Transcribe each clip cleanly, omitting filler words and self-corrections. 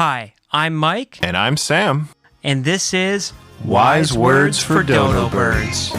Hi, I'm Mike. And I'm Sam. And this is Wise Words for Dodo Birds.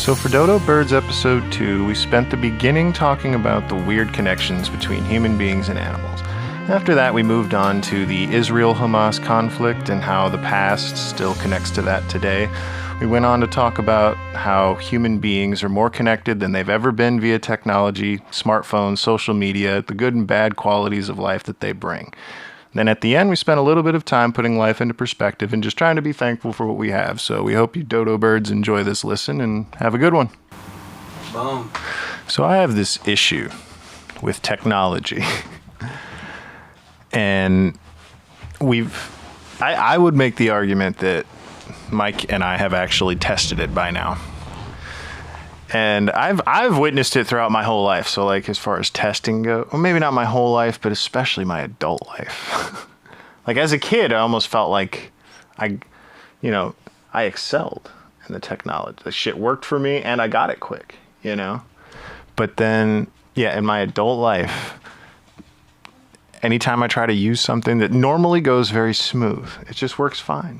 So for Dodo Birds episode 2, we spent the beginning talking about the weird connections between human beings and animals. After that, we moved on to the Israel-Hamas conflict and how the past still connects to that today. We went on to talk about how human beings are more connected than they've ever been via technology, smartphones, social media, the good and bad qualities of life that they bring. Then at the end, we spent a little bit of time putting life into perspective and just trying to be thankful for what we have. So we hope you Dodo Birds enjoy this listen and have a good one. Boom. So I have this issue with technology. And I would make the argument that Mike and I have actually tested it by now. And I've witnessed it throughout my whole life. So like as far as testing go, well, maybe not my whole life, but especially my adult life. Like as a kid, I almost felt like I excelled in the technology. The shit worked for me and I got it quick, But then, in my adult life, anytime I try to use something that normally goes very smooth, it just works fine.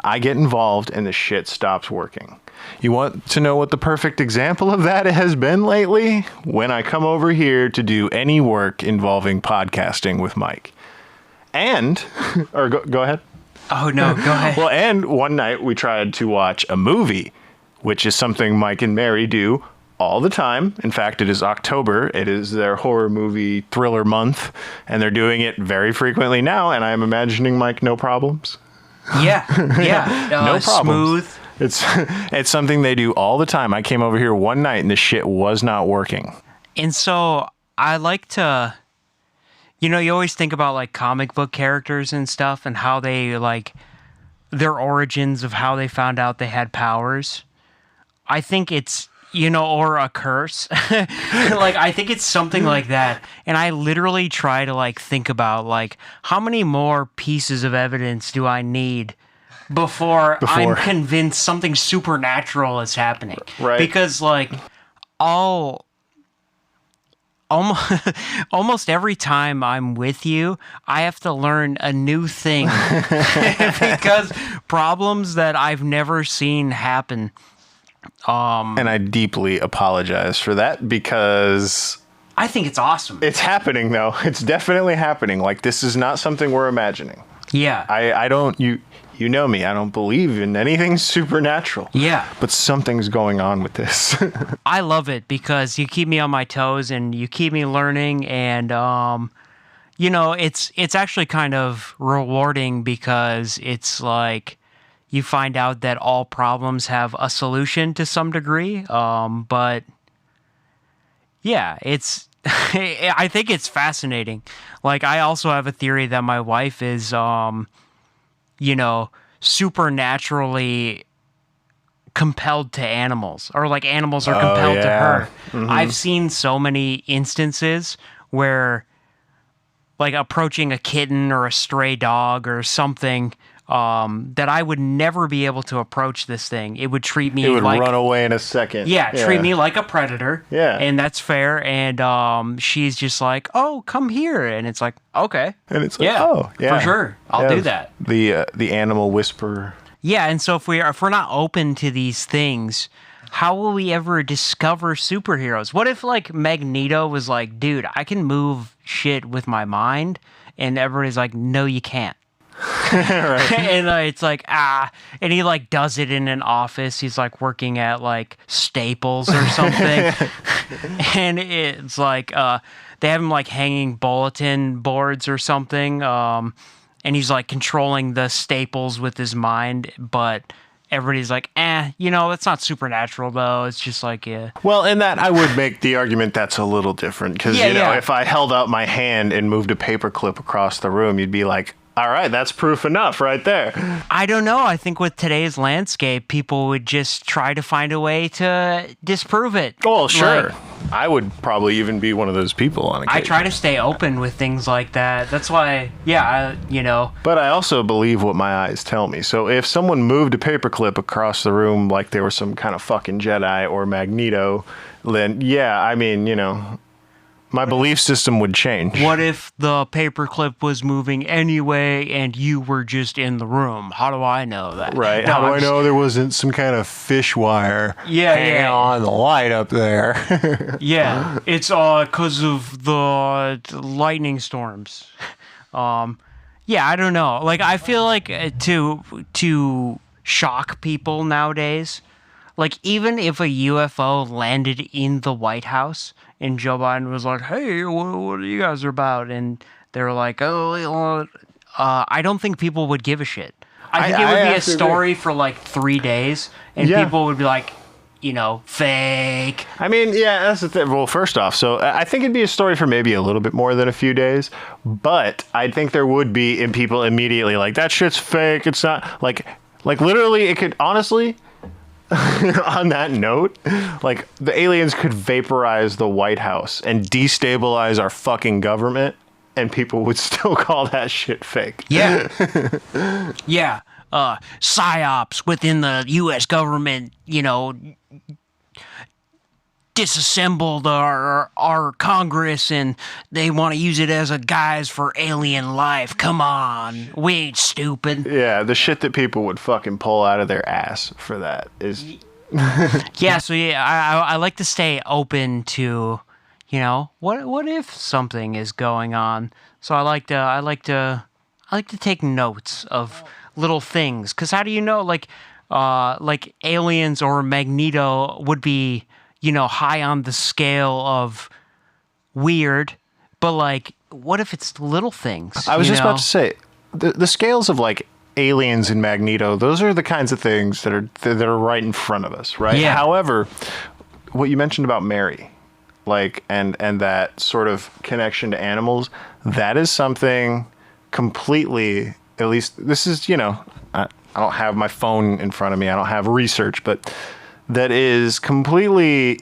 I get involved and the shit stops working. You want to know what the perfect example of that has been lately? When I come over here to do any work involving podcasting with Mike. And, or go ahead. Oh, no, go ahead. Well, and one night we tried to watch a movie, which is something Mike and Mary do all the time. In fact, it is October. It is their horror movie thriller month, and they're doing it very frequently now, and I'm imagining, Mike, no problems. Yeah. No problems. Smooth. It's something they do all the time. I came over here one night, and the shit was not working. And so I like to, you always think about like comic book characters and stuff and how they like their origins of how they found out they had powers. I think it's, or a curse. Like, I think it's something like that. And I literally try to, like, think about, like, how many more pieces of evidence do I need before I'm convinced something supernatural is happening? Right. Because, like, almost every time I'm with you, I have to learn a new thing. Because problems that I've never seen happen. And I deeply apologize for that because I think it's awesome. It's happening though. It's definitely happening. Like this is not something we're imagining. Yeah. I don't, you know me, I don't believe in anything supernatural. Yeah. But something's going on with this. I love it because you keep me on my toes and you keep me learning and, it's actually kind of rewarding because it's like, you find out that all problems have a solution to some degree. But yeah, I think it's fascinating. Like I also have a theory that my wife is, supernaturally compelled to animals or like animals are compelled to her. Mm-hmm. I've seen so many instances where like approaching a kitten or a stray dog or something, that I would never be able to approach this thing. It would treat me like... It would run away in a second. Yeah, treat me like a predator. Yeah. And that's fair. And she's just like, oh, come here. And it's like, okay. And it's like, oh, yeah. For sure. I'll do that. The animal whisperer. Yeah, and so if we're not open to these things, how will we ever discover superheroes? What if, like, Magneto was like, dude, I can move shit with my mind? And everybody's like, no, you can't. Right. And it's like, and he like does it in an office. He's like working at like Staples or something. And it's like, they have him like hanging bulletin boards or something. And he's like controlling the Staples with his mind, but everybody's like, that's not supernatural though. It's just like, Well, in that I would make the argument that's a little different because, if I held out my hand and moved a paperclip across the room, you'd be like, All right, that's proof enough right there. I don't know. I think with today's landscape, people would just try to find a way to disprove it. Well, sure. Like, I would probably even be one of those people on occasion. I try to stay open with things like that. That's why, But I also believe what my eyes tell me. So if someone moved a paperclip across the room like they were some kind of fucking Jedi or Magneto, then my belief system would change. What if the paperclip was moving anyway and you were just in the room? How do I know that? Right. No, How do I know there wasn't some kind of fish wire hanging on the light up there? Yeah. It's because of the lightning storms. I don't know. Like, I feel like to shock people nowadays, like, even if a UFO landed in the White House and Joe Biden was like, hey, what are you guys about? And they're like, I don't think people would give a shit. I think it would be a story for like 3 days, and people would be like, fake. I mean, yeah, that's the thing. Well, first off, so I think it'd be a story for maybe a little bit more than a few days, but I think there would be in people immediately like, that shit's fake. It's not like literally it could honestly... On that note, like, the aliens could vaporize the White House and destabilize our fucking government, and people would still call that shit fake. Yeah. Yeah. PSYOPs within the U.S. government, disassembled our Congress, and they want to use it as a guise for alien life. Come on. We ain't stupid. Yeah, the shit that people would fucking pull out of their ass for that is... I like to stay open to, what if something is going on? So I like to take notes of little things, because how do you know, like aliens or Magneto would be, high on the scale of weird, but like, what if it's little things? I was just about to say, the scales of like aliens and Magneto, those are the kinds of things that are right in front of us, right? Yeah. However, what you mentioned about Mary, like, and that sort of connection to animals, that is something completely, at least this is, I don't have my phone in front of me, I don't have research, but that is completely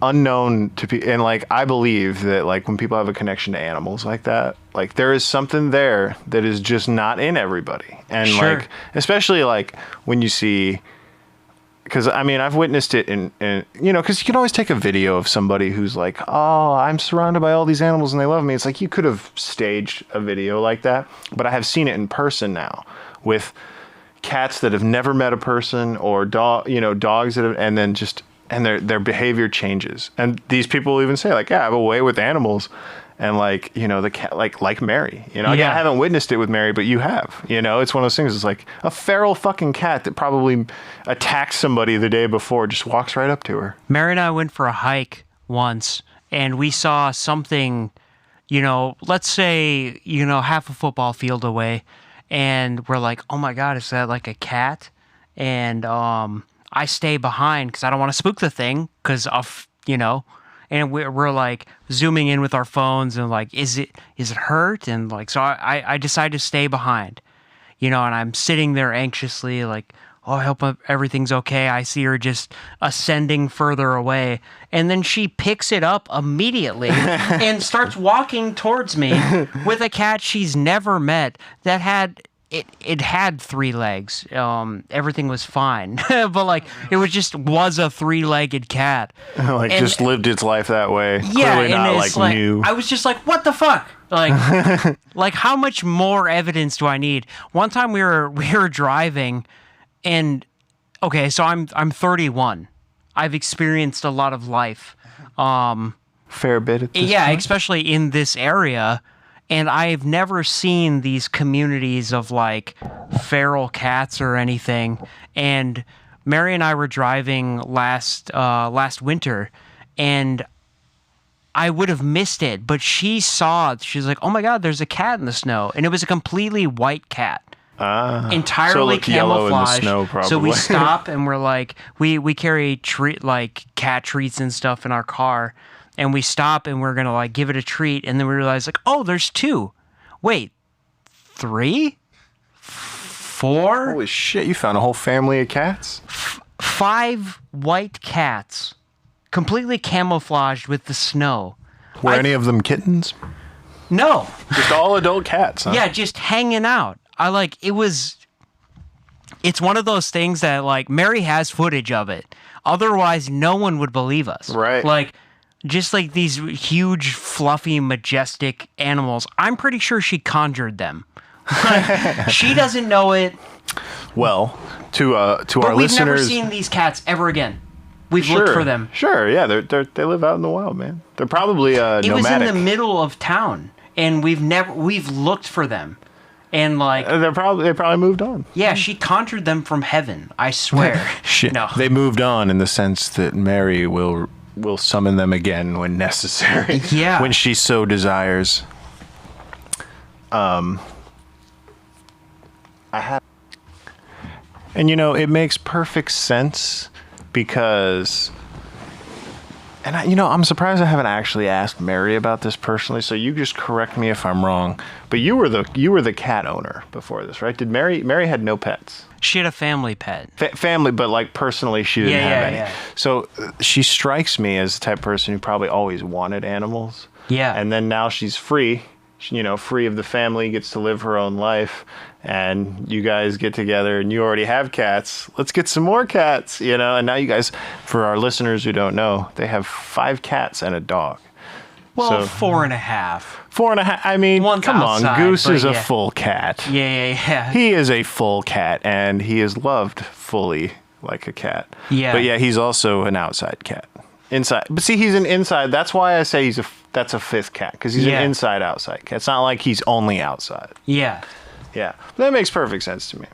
unknown to people. And like, I believe that like when people have a connection to animals like that, like there is something there that is just not in everybody. And sure. Like, especially like when you see, because I mean, I've witnessed it in because you can always take a video of somebody who's like, oh, I'm surrounded by all these animals and they love me. It's like, you could have staged a video like that, but I have seen it in person now with cats that have never met a person, or dogs that have, and then just, and their behavior changes. And these people will even say like, yeah, I have a way with animals. And like, the cat, like Mary, Again, I haven't witnessed it with Mary, but you have, it's one of those things. It's like a feral fucking cat that probably attacked somebody the day before, just walks right up to her. Mary and I went for a hike once, and we saw something, let's say, half a football field away. And we're like, oh my God, is that like a cat? And I stay behind because I don't want to spook the thing, because of, and we're like zooming in with our phones and like, is it hurt? And like, so I decide to stay behind, and I'm sitting there anxiously like, oh, I hope everything's okay. I see her just ascending further away. And then she picks it up immediately and starts walking towards me with a cat she's never met that had... It had 3 legs. Everything was fine, but like it was a 3-legged cat. Like, and just lived its life that way. Yeah, clearly not and it's like new. I was just like, what the fuck? Like, like how much more evidence do I need? One time we were driving, and okay, so I'm 31. I've experienced a lot of life. Fair bit at this point. Especially in this area. And I've never seen these communities of like feral cats or anything. And Mary and I were driving last winter, and I would have missed it, but she's like, oh my God, there's a cat in the snow. And it was a completely white cat. Entirely so yellow in the camouflaged. snow, probably. So we stop and we're like, we carry cat treats and stuff in our car. And we stop and we're going to like give it a treat. And then we realize like, oh, there's 2. Wait, 3? 4? Holy shit, you found a whole family of cats? 5 white cats, completely camouflaged with the snow. Were any of them kittens? No. Just all adult cats, huh? Yeah, just hanging out. It's one of those things that, like, Mary has footage of it. Otherwise, no one would believe us. Right. Like, just like these huge, fluffy, majestic animals. I'm pretty sure she conjured them. She doesn't know it. Well, to our But we've never listeners, seen these cats ever again. We've looked for them. Sure, yeah, they live out in the wild, man. They're probably It nomadic. was in the middle of town, and we've looked for them, and like they probably moved on. yeah, she conjured them from heaven. I swear. Shit, No. they moved on in the sense that Mary will summon them again when necessary. Yeah. When she so desires. And it makes perfect sense because, and I'm surprised I haven't actually asked Mary about this personally. So you just correct me if I'm wrong. But you were the cat owner before this, right? Did Mary had no pets? She had a family pet. Family, but like personally, she didn't have any. Yeah. So she strikes me as the type of person who probably always wanted animals. Yeah. And then now she's free, free of the family, gets to live her own life. And you guys get together and you already have cats. Let's get some more cats, And now you guys, for our listeners who don't know, they have 5 cats and a dog. Well, So 4.5. 4.5. I mean, One's come outside, on. Goose but is a yeah. full cat. Yeah. He is a full cat, and he is loved fully like a cat. Yeah. But yeah, he's also an outside cat. Inside. But see, he's an inside. That's why I say that's a 5th cat, because he's Yeah. an inside-outside cat. It's not like he's only outside. Yeah. Yeah. That makes perfect sense to me.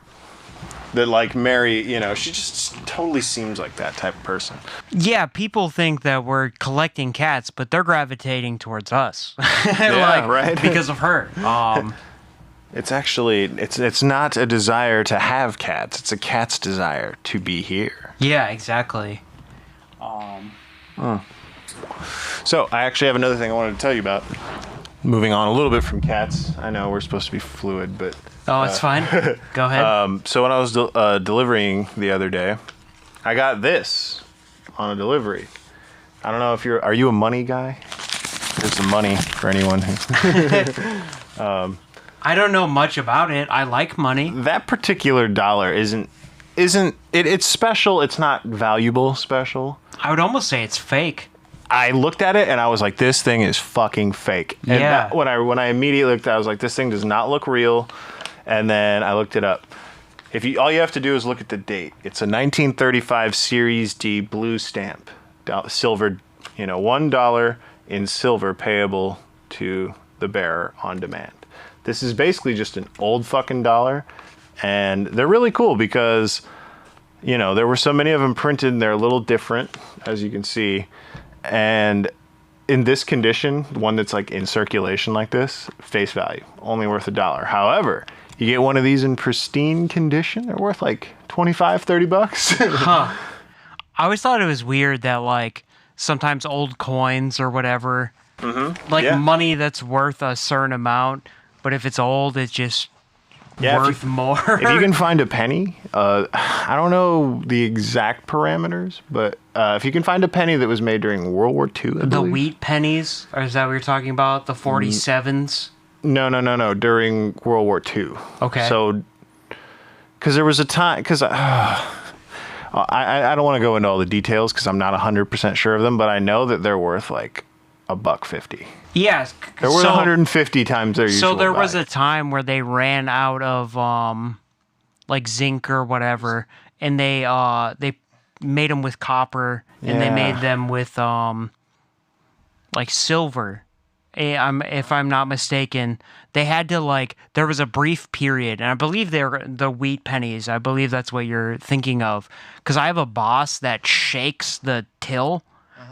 That, like, Mary, she just totally seems like that type of person. Yeah, people think that we're collecting cats, but they're gravitating towards us. Yeah, right? Because of her. It's actually, it's not a desire to have cats. It's a cat's desire to be here. Yeah, exactly. So, I actually have another thing I wanted to tell you about. Moving on a little bit from cats. I know we're supposed to be fluid, but... Oh, it's fine. Go ahead. So when I was delivering the other day, I got this on a delivery. I don't know if are you a money guy? Here's some money for anyone who... I don't know much about it. I like money. That particular dollar isn't it's special. It's not valuable special. I would almost say it's fake. I looked at it and I was like, this thing is fucking fake. And Yeah. when I immediately looked at it, I was like, this thing does not look real. And then I looked it up. All you have to do is look at the date. It's a 1935 Series D blue stamp, silver, $1 in silver payable to the bearer on demand. This is basically just an old fucking dollar, and they're really cool because, there were so many of them printed and they're a little different, as you can see. And in this condition, one that's like in circulation like this, face value, only worth $1. However, you get one of these in pristine condition, they're worth like $25-$30. Huh. I always thought it was weird that, like, sometimes old coins or whatever, Yeah. money that's worth a certain amount, but if it's old, it's just Yeah, worth more. If you can find a penny, I don't know the exact parameters, but if you can find a penny that was made during World War II, I The believe. wheat pennies, or is that what you're talking about? The 47s? No, during World War II. Okay. So, because there was a time, because I don't want to go into all the details because I'm not 100% sure of them, but I know that they're worth like $1.50. Yes. They're worth 150 times their usual So there was value. a time where they ran out of like zinc or whatever, and they made them with copper, and they Yeah. made them with like silver. If I'm not mistaken, they had to there was a brief period, and I believe they're the wheat pennies. I believe that's what you're thinking of, because I have a boss that shakes the till.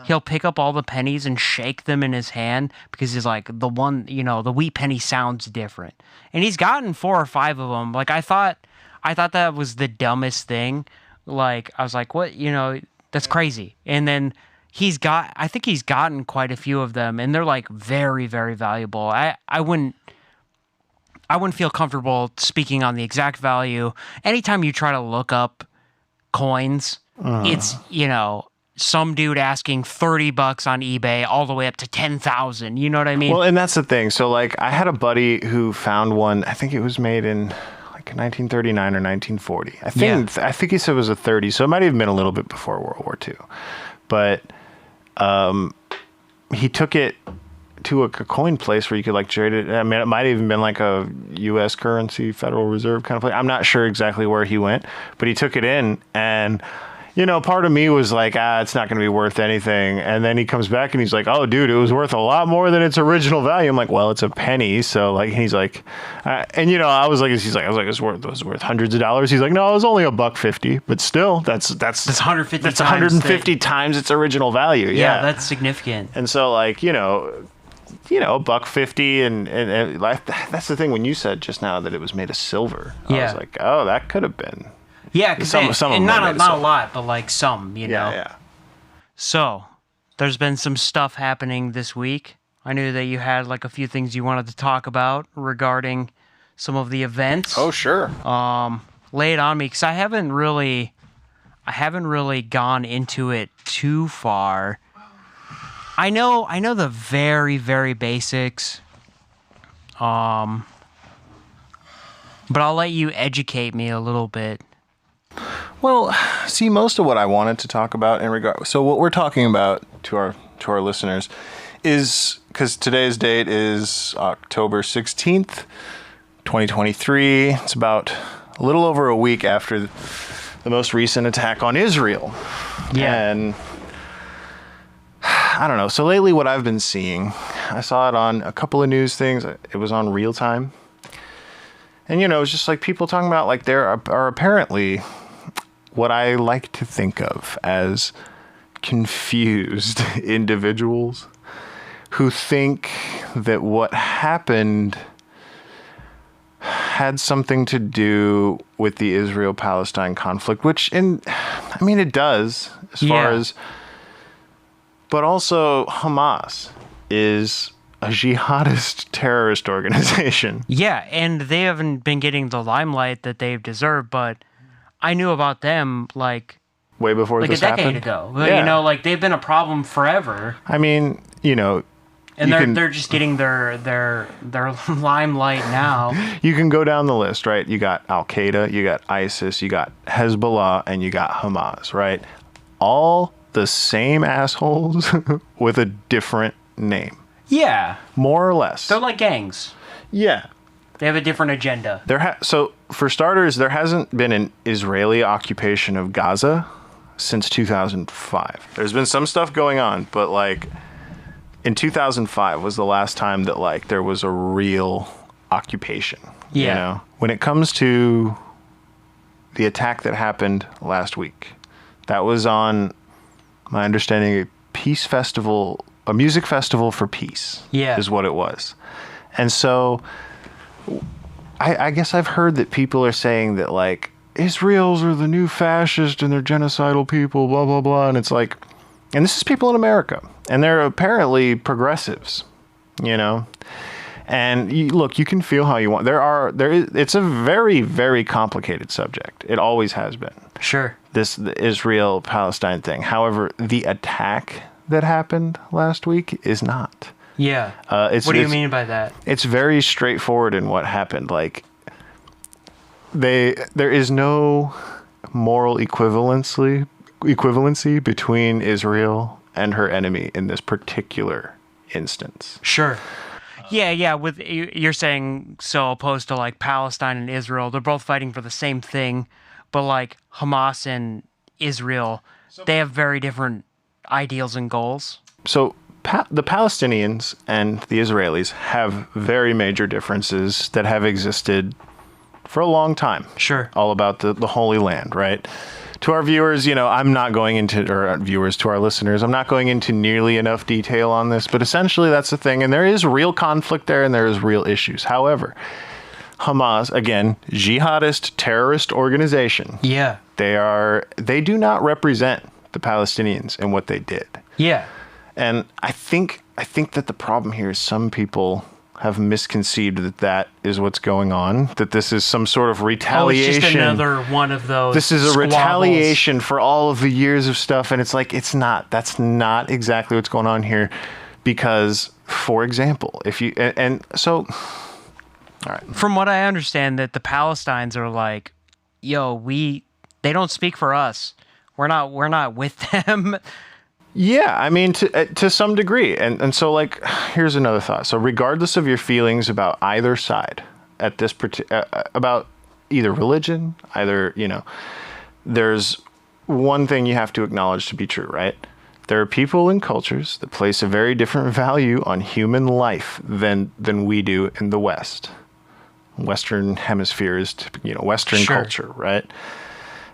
He'll pick up all the pennies and shake them in his hand because he's like, the wheat penny sounds different. And he's gotten 4 or 5 of them. Like, I thought that was the dumbest thing. Like, I was like, what, that's crazy. And then I think he's gotten quite a few of them, and they're like very, very valuable. I wouldn't I wouldn't feel comfortable speaking on the exact value. Anytime you try to look up coins, it's, some dude asking $30 on eBay all the way up to 10,000. You know what I mean? Well, and that's the thing. So, like, I had a buddy who found one. I think it was made in like 1939 or 1940. I think he said it was a 30. So it might have been a little bit before World War II. But he took it to a coin place where you could like trade it. I mean, it might have even been like a U.S. currency, Federal Reserve kind of place. I'm not sure exactly where he went, but he took it in, and part of me was like, it's not going to be worth anything. And then he comes back and he's like, oh, dude, it was worth a lot more than its original value. I'm like, well, it's a penny. So like, he's like, I was like, it's worth hundreds of dollars. He's like, no, it was only $1.50, but still, that's 150. That's 150 times its original value. Yeah, that's significant. And so like, $1.50, and like, that's the thing when you said just now that it was made of silver. I was like, oh, that could have been. Yeah, because not a lot, but like some, Yeah. So, there's been some stuff happening this week. I knew that you had like a few things you wanted to talk about regarding some of the events. Oh, sure. Lay it on me, because I haven't really gone into it too far. I know the very, very basics. But I'll let you educate me a little bit. Well, see, most of what I wanted to talk about in regard, so what we're talking about to our listeners is, because today's date is October 16th, 2023. It's about a little over a week after the most recent attack on Israel. Yeah. And I don't know. So lately what I've been seeing, I saw it on a couple of news things. It was on Real Time. And, it's just like people talking about like there are apparently what I like to think of as confused individuals who think that what happened had something to do with the Israel-Palestine conflict, which it does as far as, but also Hamas is a jihadist terrorist organization. Yeah, and they haven't been getting the limelight that they've deserved, but I knew about them like way before this happened. Like a decade ago. Yeah. Like they've been a problem forever. I mean, and they're just getting their limelight now. You can go down the list, right? You got Al-Qaeda, you got ISIS, you got Hezbollah, and you got Hamas, right? All the same assholes with a different name. Yeah. More or less. They're like gangs. Yeah. They have a different agenda. So, for starters, there hasn't been an Israeli occupation of Gaza since 2005. There's been some stuff going on, but like in 2005 was the last time that like there was a real occupation. Yeah. When it comes to the attack that happened last week, that was on, my understanding, a peace festival, a music festival for peace. Yeah. Is what it was. And so I guess I've heard that people are saying that like Israelis are the new fascist and they're genocidal people, blah, blah, blah. And it's like, and this is people in America, and they're apparently progressives, and you can feel how you want. It's a very, very complicated subject. It always has been. Sure. The Israel-Palestine thing. However, the attack that happened last week is not. Yeah. What do you mean by that? It's very straightforward in what happened. Like, there is no moral equivalency between Israel and her enemy in this particular instance. Sure. Yeah. With you're saying so opposed to like Palestine and Israel, they're both fighting for the same thing, but like Hamas and Israel, they have very different ideals and goals. So the Palestinians and the Israelis have very major differences that have existed for a long time. Sure. All about the Holy Land, right? To our viewers, I'm not going into, or viewers, to our listeners, I'm not going into nearly enough detail on this, but essentially that's the thing. And there is real conflict there and there is real issues. However, Hamas, again, jihadist terrorist organization. Yeah. They do not represent the Palestinians in what they did. Yeah. And I think that the problem here is some people have misconceived that is what's going on, that this is some sort of retaliation. Oh, it's just another one of those. This is a squabbles. retaliation for all of the years of stuff, and it's like, it's not. That's not exactly what's going on here, because, for example, if you and so, all right. From what I understand, that the Palestinians are like, yo, they don't speak for us. We're not with them. Yeah, I mean, to some degree. And so, like, here's another thought. So regardless of your feelings about either side at this about either religion, there's one thing you have to acknowledge to be true, right? There are people and cultures that place a very different value on human life than we do in the West. Western hemisphere is, Western culture, right?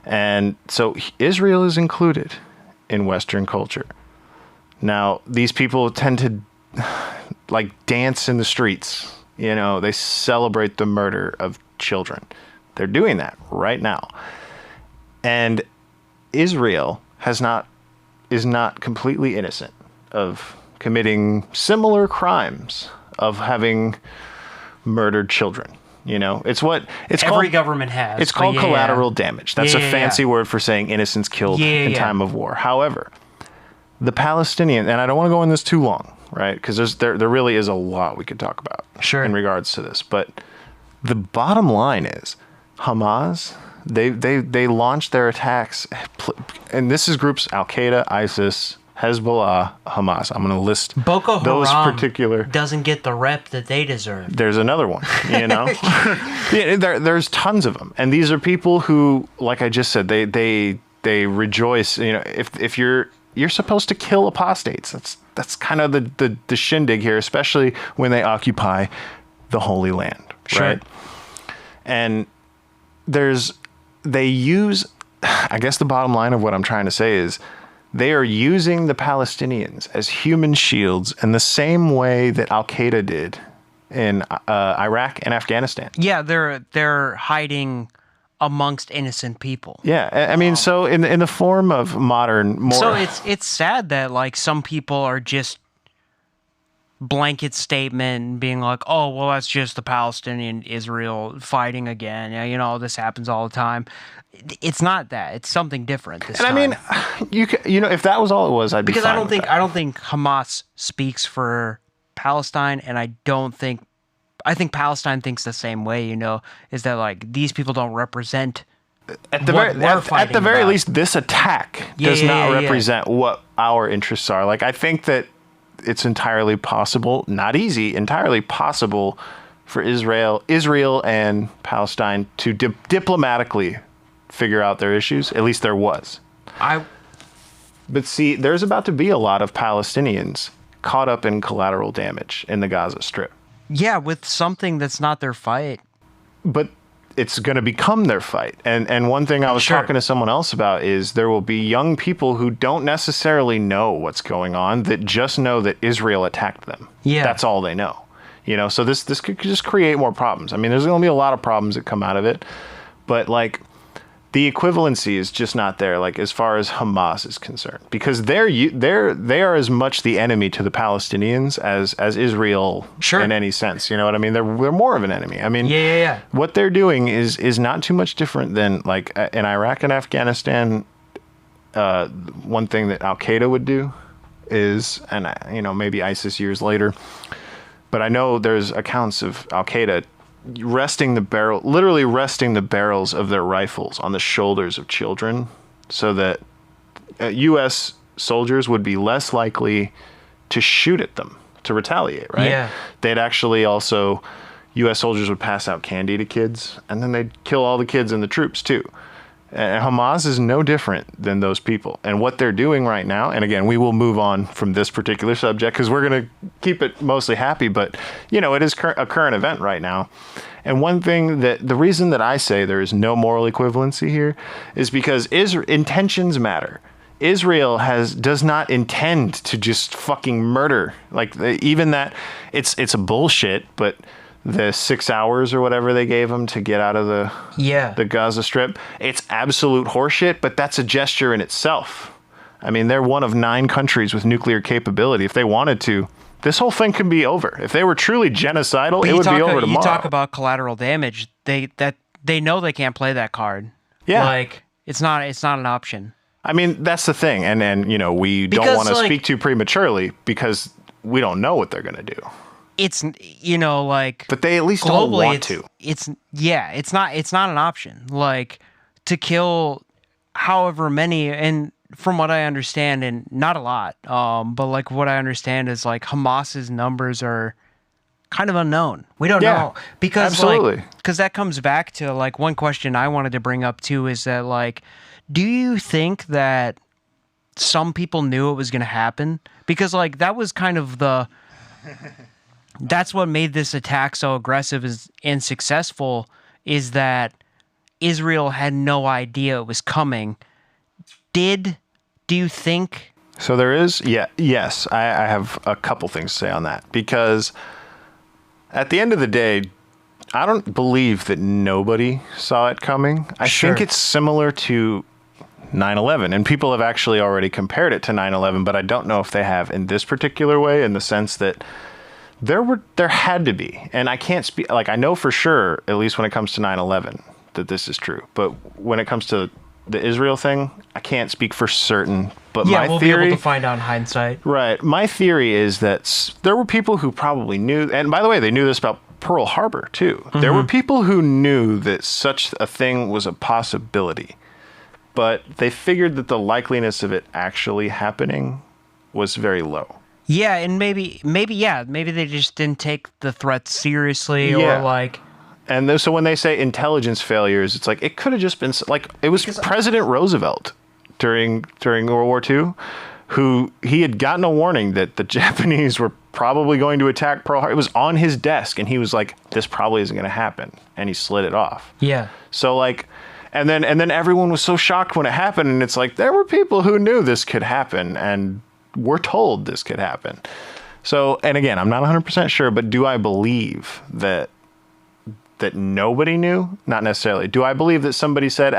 And so Israel is included in Western culture. Now, these people tend to like dance in the streets. They celebrate the murder of children. They're doing that right now. And Israel is not completely innocent of committing similar crimes of having murdered children. It's every government has. It's called collateral damage. That's a fancy word for saying innocents killed in time of war. However, the Palestinian, and I don't want to go on this too long, right? Because there really is a lot we could talk about in regards to this. But the bottom line is Hamas, they launched their attacks, and this is groups Al-Qaeda, ISIS, Hezbollah, Hamas. I'm going to list Boko Haram those particular. Doesn't get the rep that they deserve. There's another one, there's tons of them, and these are people who, like I just said, they rejoice. If you're supposed to kill apostates. That's kind of the shindig here, especially when they occupy the Holy Land, right? And they use. I guess the bottom line of what I'm trying to say is, they are using the Palestinians as human shields in the same way that Al-Qaeda did in Iraq and Afghanistan. Yeah, they're hiding amongst innocent people. Yeah, I mean, so in the form of modern, so it's sad that like some people are just blanket statement being like, oh, well, that's just the Palestinian Israel fighting again. This happens all the time. It's not that. It's something different this time. I mean, if that was all it was, I'd be fine I don't think Hamas speaks for Palestine, and I think Palestine thinks the same way, is that like these people don't represent at the very least, this attack does not represent what our interests are. Like, I think that it's entirely possible, not easy, entirely possible for Israel and Palestine to diplomatically figure out their issues. At least there was. But see, there's about to be a lot of Palestinians caught up in collateral damage in the Gaza Strip. Yeah, with something that's not their fight. But it's going to become their fight. And one thing I was talking to someone else about is there will be young people who don't necessarily know what's going on, that just know that Israel attacked them. Yeah. That's all they know. So this could just create more problems. I mean, there's going to be a lot of problems that come out of it. But like, the equivalency is just not there, like, as far as Hamas is concerned, because they are as much the enemy to the Palestinians as Israel in any sense. You know what I mean? They're more of an enemy. I mean, what they're doing is not too much different than like in Iraq and Afghanistan. One thing that Al-Qaeda would do is, and maybe ISIS years later, but I know there's accounts of Al-Qaeda literally resting the barrels of their rifles on the shoulders of children, so that U.S. soldiers would be less likely to shoot at them, to retaliate, right? Yeah. They'd actually also, U.S. soldiers would pass out candy to kids, and then they'd kill all the kids and the troops too. And Hamas is no different than those people. And what they're doing right now, and again, we will move on from this particular subject because we're going to keep it mostly happy, but, it is a current event right now. And one thing the reason that I say there is no moral equivalency here is because intentions matter. Israel does not intend to just fucking murder. Like, even that, it's a bullshit, but the 6 hours or whatever they gave them to get out of the Gaza Strip, it's absolute horseshit, but that's a gesture in itself. I mean, they're one of 9 countries with nuclear capability. If they wanted to, this whole thing could be over. If they were truly genocidal, it would be over tomorrow. You talk about collateral damage. They know they can't play that card. Yeah. Like, it's not an option. I mean, that's the thing. And we don't want to speak too prematurely because we don't know what they're going to do. It's, but they at least don't want to. It's not an option. Like, to kill however many, and from what I understand, and not a lot, but like what I understand is like Hamas's numbers are kind of unknown. We don't know because absolutely. Because that comes back to like one question I wanted to bring up too is that like, do you think that some people knew it was going to happen? Because like that was kind of that's what made this attack so aggressive and successful, is that Israel had no idea it was coming. Do you think? So there is, yes, I have a couple things to say on that, because at the end of the day, I don't believe that nobody saw it coming. I think it's similar to 9/11, and people have actually already compared it to 9/11, but I don't know if they have in this particular way, in the sense that there had to be, and I can't speak, like I know for sure, at least when it comes to 9/11, that this is true, but when it comes to the Israel thing, I can't speak for certain. But my we'll theory, be able to find out in hindsight. Right. My theory is that there were people who probably knew, and by the way, they knew this about Pearl Harbor too. Mm-hmm. There were people who knew that such a thing was a possibility, but they figured that the likeliness of it actually happening was very low. Yeah, and maybe they just didn't take the threat seriously, or like. And so when they say intelligence failures, it's like it could have just been like it was President Roosevelt during World War II, who he had gotten a warning that the Japanese were probably going to attack Pearl Harbor. It was on his desk, and he was like, "This probably isn't going to happen," and he slid it off. Yeah. So like, and then everyone was so shocked when it happened, and it's like there were people who knew this could happen and were told this could happen. So, and again, I'm not 100% sure, but do I believe that nobody knew? Not necessarily. Do I believe that somebody said,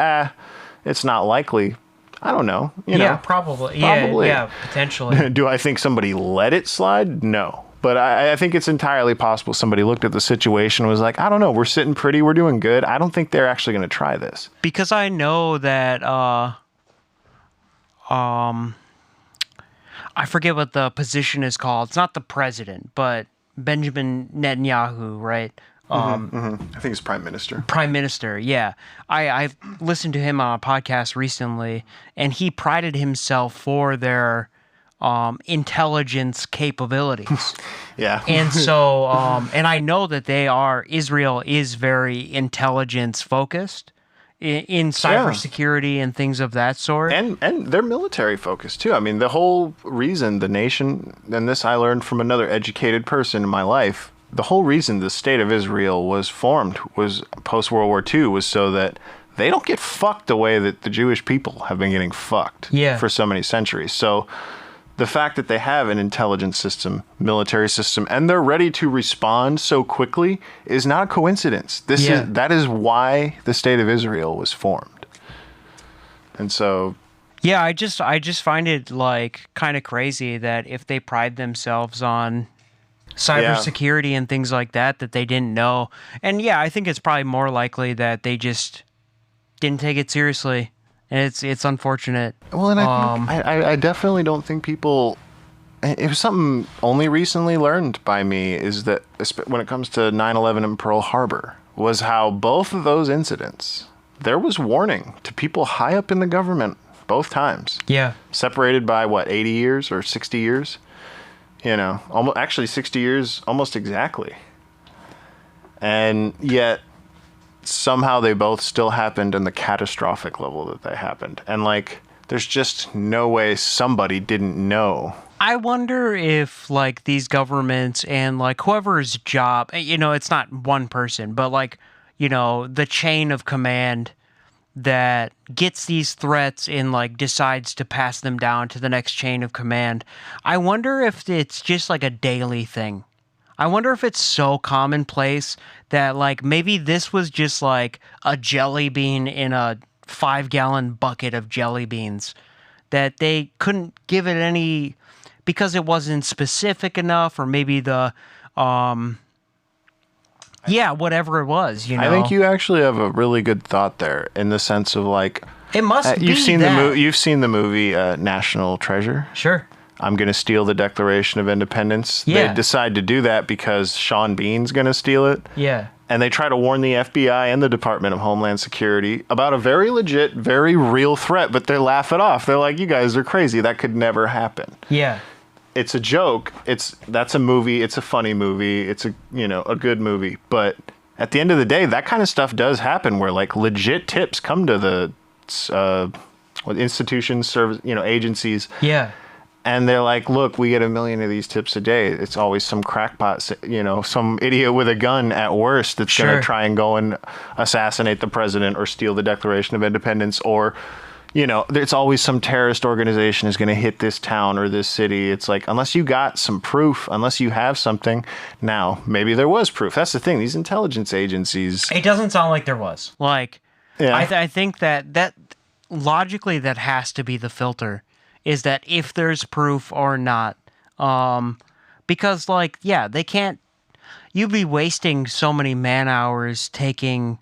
it's not likely? I don't know. You know? Probably. Probably. Yeah, potentially. Do I think somebody let it slide? No. But I think it's entirely possible somebody looked at the situation and was like, I don't know, we're sitting pretty, we're doing good. I don't think they're actually going to try this. Because I know that, I forget what the position is called. It's not the president, but Benjamin Netanyahu, right? I think it's prime minister. Prime minister, yeah. I listened to him on a podcast recently, and he prided himself for their intelligence capabilities. Yeah. And so, and I know that Israel is very intelligence focused in cybersecurity and things of that sort. And they're military focused too. I mean, the whole reason the nation, and this I learned from another educated person in my life, the whole reason the state of Israel was formed, was post-World War II, was so that they don't get fucked the way that the Jewish people have been getting fucked for so many centuries. So the fact that they have an intelligence system, military system, and they're ready to respond so quickly is not a coincidence. That is why the state of Israel was formed. And so, yeah, I just find it like kind of crazy that if they pride themselves on cybersecurity and things like that they didn't know. And yeah, I think it's probably more likely that they just didn't take it seriously. And it's unfortunate. Well, and I definitely don't think people. It was something only recently learned by me, is that when it comes to 9/11 and Pearl Harbor, was how both of those incidents, there was warning to people high up in the government both times. Yeah. Separated by 80 years or 60 years? You know, actually 60 years, almost exactly. And yet, somehow they both still happened in the catastrophic level that they happened. And like, there's just no way somebody didn't know. I wonder if like these governments and like whoever's job, it's not one person, but like, the chain of command that gets these threats and like decides to pass them down to the next chain of command. I wonder if it's just like a daily thing. I wonder if it's so commonplace that like maybe this was just like a jelly bean in a 5-gallon bucket of jelly beans, that they couldn't give it any because it wasn't specific enough, or maybe whatever it was, you know. I think you actually have a really good thought there, in the sense of like, it must be you've seen that. you've seen the movie National Treasure. Sure. I'm going to steal the Declaration of Independence. Yeah. They decide to do that because Sean Bean's going to steal it. Yeah. And they try to warn the FBI and the Department of Homeland Security about a very legit, very real threat, but they laugh it off. They're like, you guys are crazy. That could never happen. Yeah. It's a joke. That's a movie. It's a funny movie. It's a good movie. But at the end of the day, that kind of stuff does happen, where like legit tips come to the institutions, service, agencies. Yeah. And they're like, look, we get 1 million of these tips a day. It's always some crackpot, some idiot with a gun at worst that's going to try and go and assassinate the president or steal the Declaration of Independence, or, it's always some terrorist organization is going to hit this town or this city. It's like, unless you got some proof, unless you have something. Now, maybe there was proof. That's the thing. These intelligence agencies. It doesn't sound like there was. Like, yeah. I think that logically that has to be the filter. Is that if there's proof or not? Because, like, yeah, they can't... You'd be wasting so many man-hours taking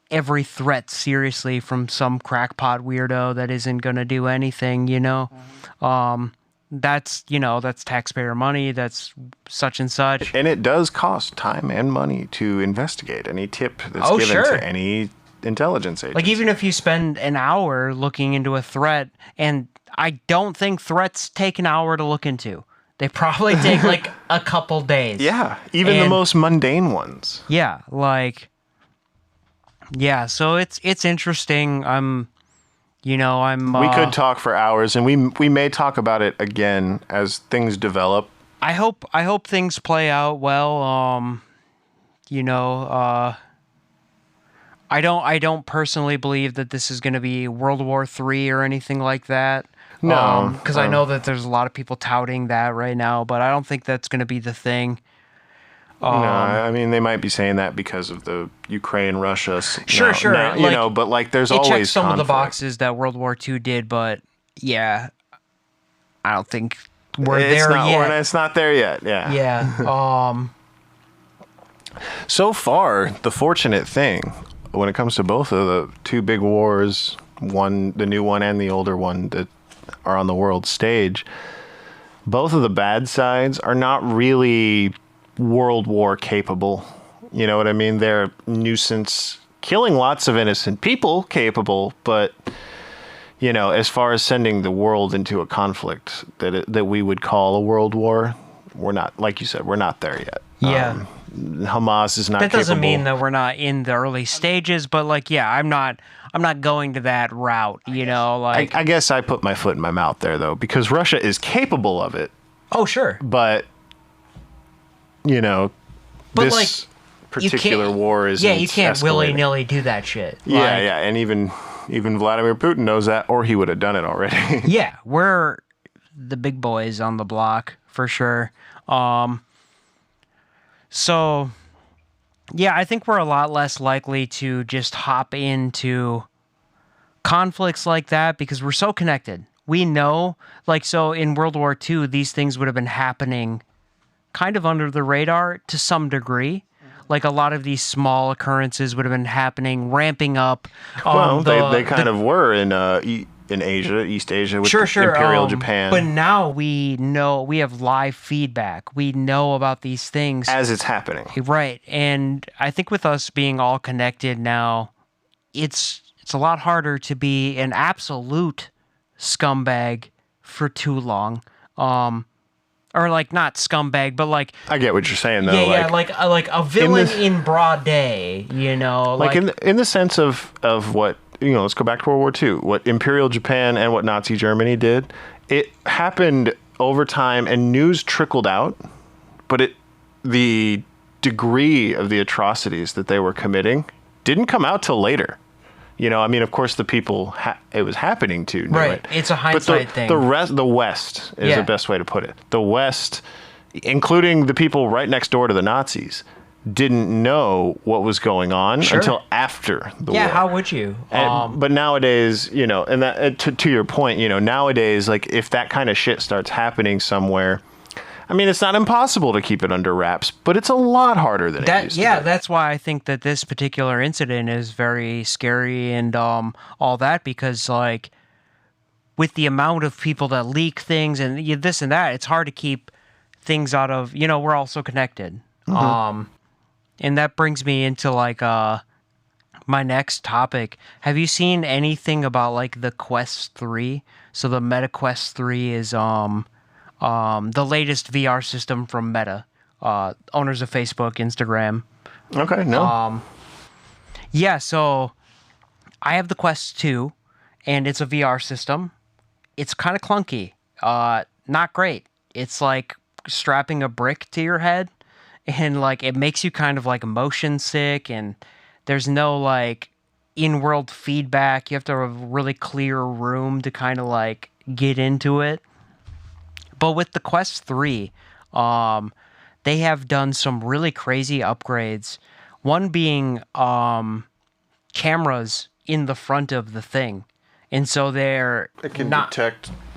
every threat seriously from some crackpot weirdo that isn't going to do anything, That's taxpayer money, that's such and such. And it does cost time and money to investigate any tip that's given to any intelligence agency. Like, even if you spend an hour looking into a threat, and I don't think threats take an hour to look into. They probably take like a couple days. Yeah, even the most mundane ones. Yeah, so it's interesting. We could talk for hours, and we may talk about it again as things develop. I hope things play out well. I don't personally believe that this is going to be World War III or anything like that. No, because I know that there's a lot of people touting that right now, but I don't think that's going to be the thing. No, I mean, they might be saying that because of the Ukraine-Russia. Sure. But like, there's it always checks some conflict. of the boxes that World War II did, but yeah, I don't think we're there yet. It's not there yet. Yeah. Yeah. So far, the fortunate thing when it comes to both of the two big wars, the new one and the older one that are on the world stage, both of the bad sides are not really World War capable. You know what I mean? They're nuisance, killing lots of innocent people capable, but as far as sending the world into a conflict that we would call a world war, we're not, like you said, we're not there yet. Yeah. Hamas is not capable. That doesn't mean that we're not in the early stages, but I'm not going to that route, I guess I put my foot in my mouth there, though, because Russia is capable of it. Oh, sure. But, this particular war is you can't willy-nilly do that shit. Yeah, and even Vladimir Putin knows that, or he would have done it already. Yeah, we're the big boys on the block, for sure. So, yeah, I think we're a lot less likely to just hop into conflicts like that because we're so connected. We know, so in World War II, these things would have been happening kind of under the radar to some degree. Like, a lot of these small occurrences would have been happening, ramping up. Well, they kind of were in Asia, East Asia, with Imperial Japan. But now we know, we have live feedback. We know about these things. As it's happening. Right. And I think with us being all connected now, it's a lot harder to be an absolute scumbag for too long. Or not scumbag, but I get what you're saying, though. Yeah, like a villain in broad day, in the sense of what, let's go back to World War II. What Imperial Japan and what Nazi Germany did, it happened over time and news trickled out, but the degree of the atrocities that they were committing didn't come out till later. Of course, the people it was happening to knew it. It's a hindsight thing. The West is the best way to put it. The West, including the people right next door to the Nazis, didn't know what was going on Sure. until after the Yeah, war. how would you? But nowadays, and that to your point, nowadays, like if that kind of shit starts happening somewhere, I mean, it's not impossible to keep it under wraps, but it's a lot harder than it used to be. That's why I think that this particular incident is very scary and all that, because like with the amount of people that leak things and this and that, it's hard to keep things out of, we're also connected. And that brings me into like my next topic. Have you seen anything about like the Quest 3? So the Meta Quest 3 is the latest VR system from Meta, owners of Facebook, Instagram. Okay, no. Yeah, so I have the Quest 2, and it's a VR system. It's kind of clunky, not great. It's like strapping a brick to your head, and like it makes you kind of like motion sick, and there's no like in-world feedback. You have to have a really clear room to kind of like get into it. But with the Quest 3, they have done some really crazy upgrades. One being cameras in the front of the thing. And so they're It can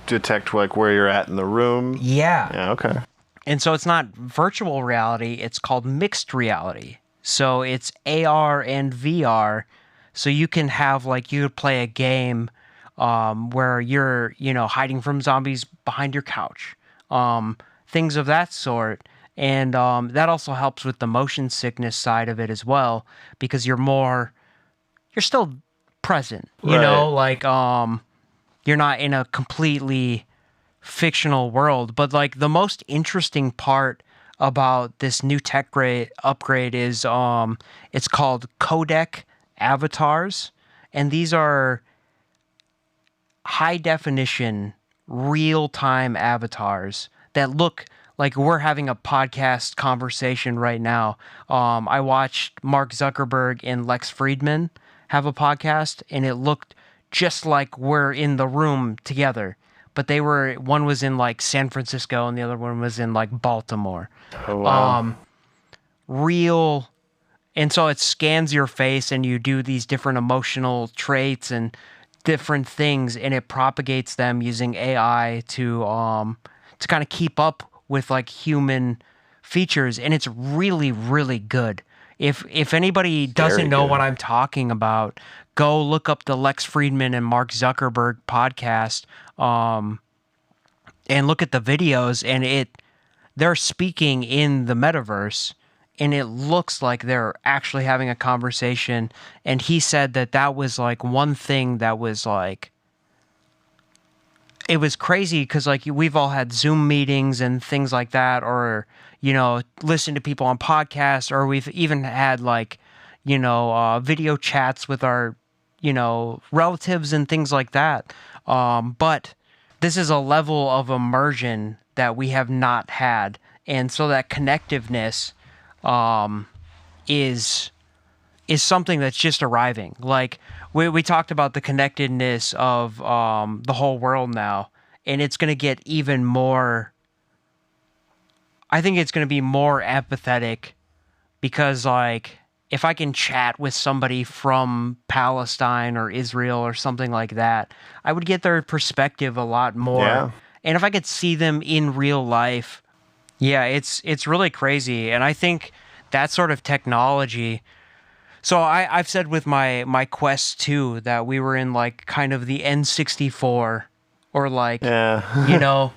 detect like where you're at in the room. Yeah. Yeah, okay. And so it's not virtual reality, it's called mixed reality. So it's AR and VR. So you can have like you could play a game where you're, hiding from zombies behind your couch, things of that sort. And that also helps with the motion sickness side of it as well, because you're still present, like you're not in a completely fictional world. But like the most interesting part about this new tech upgrade is it's called codec avatars, and these are high definition real-time avatars that look like we're having a podcast conversation right now. I watched Mark Zuckerberg and Lex Friedman have a podcast, and it looked just like we're in the room together. But one was in like San Francisco and the other one was in like Baltimore. Oh, wow. Real. And so it scans your face and you do these different emotional traits and different things, and it propagates them using AI to kind of keep up with like human features, and it's really, really good. If anybody doesn't know what I'm talking about, go look up the Lex Friedman and Mark Zuckerberg podcast, and look at the videos, and they're speaking in the metaverse, and it looks like they're actually having a conversation. And he said that was like one thing that was like, it was crazy because like we've all had Zoom meetings and things like that, or listen to people on podcasts, or we've even had like video chats with our relatives and things like that. But this is a level of immersion that we have not had, and so that connectiveness is something that's just arriving. Like we talked about the connectedness of the whole world now, and it's going to get even more. I think it's going to be more empathetic, because like if I can chat with somebody from Palestine or Israel or something like that, I would get their perspective a lot more. Yeah. And if I could see them in real life, yeah, it's really crazy. And I think that sort of technology. So I've said with my Quest 2 that we were in like kind of the N64, or like, Yeah.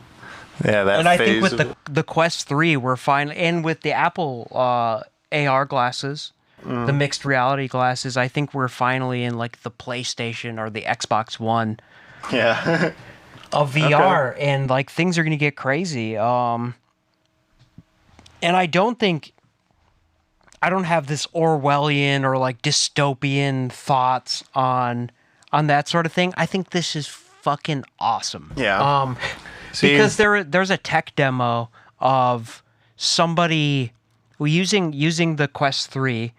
Yeah, that and I phase think with of the Quest 3, we're fine. And with the Apple AR glasses, the mixed reality glasses, I think we're finally in like the PlayStation or the Xbox One Yeah. of VR, and like things are going to get crazy. And I don't have this Orwellian or like dystopian thoughts on that sort of thing. I think this is fucking awesome. Yeah. Because there's a tech demo of somebody using the Quest 3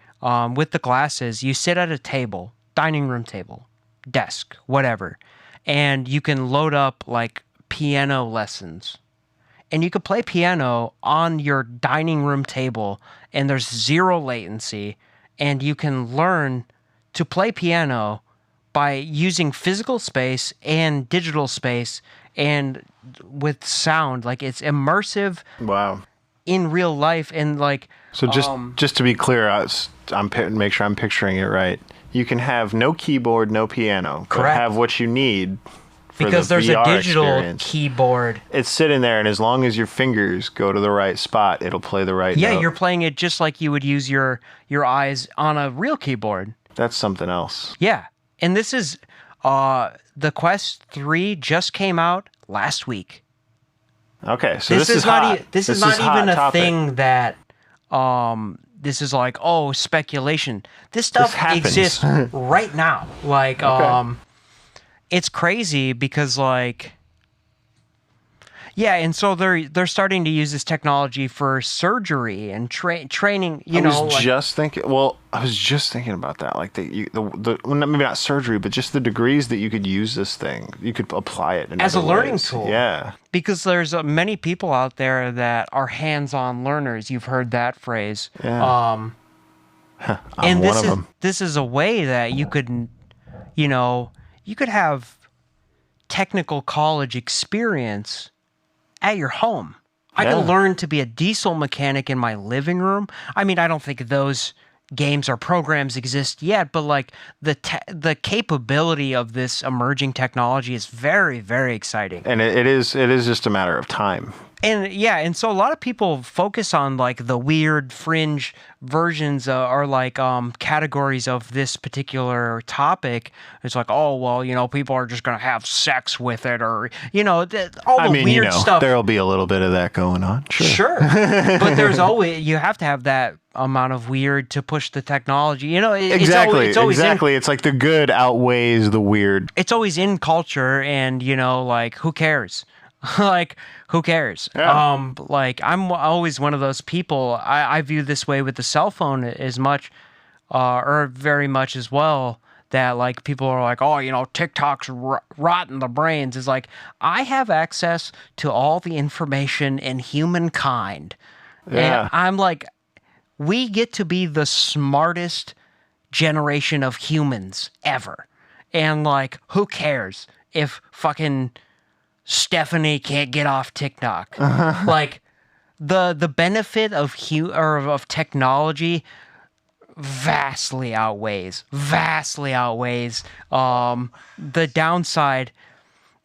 with the glasses. You sit at a table, dining room table, desk, whatever, and you can load up like piano lessons. and you could play piano on your dining room table, and there's zero latency, and you can learn to play piano by using physical space and digital space and with sound. Like, it's immersive Wow. in real life, and like, So just to be clear, make sure I'm picturing it right. You can have no keyboard, no piano, but Correct. have what you need for because the there's VR a digital experience. keyboard. It's sitting there, and as long as your fingers go to the right spot, it'll play the right note. You're playing it just like you would use your eyes on a real keyboard. That's something else. Yeah. And this is the Quest 3 just came out last week. Okay, so This is hot. not this is not hot even a topic. thing that this is like, oh, speculation. This stuff happens. exists right now. Like Okay. It's crazy because like, yeah, and so they're starting to use this technology for surgery and training. I was just thinking about that. Like well, maybe not surgery, but just the degrees that you could use this thing. You could apply it in as a other learning ways. tool. Yeah, because there's many people out there that are hands-on learners. You've heard that phrase. Yeah. And I'm one of them. this is a way that you could, you could have technical college experience at your home. I Yeah. could learn to be a diesel mechanic in my living room. I mean, I don't think those games or programs exist yet, but like the capability of this emerging technology is very, very exciting. And it is just a matter of time. And yeah, and so a lot of people focus on like the weird fringe versions or like categories of this particular topic. It's like, oh well, people are just gonna have sex with it, or all the weird stuff. There'll be a little bit of that going on. Sure, but there's always you have to have that amount of weird to push the technology. Exactly. It's always exactly. It's like the good outweighs the weird. It's always in culture, and like who cares? Like, who cares? Yeah. Like, I'm always one of those people. I view this way with the cell phone as much, or very much as well, that like people are like, oh, TikTok's rotting the brains. It's like, I have access to all the information in humankind. Yeah. And I'm like, we get to be the smartest generation of humans ever. And like, who cares if fucking Stephanie can't get off TikTok? Like, the benefit of of technology vastly outweighs the downside.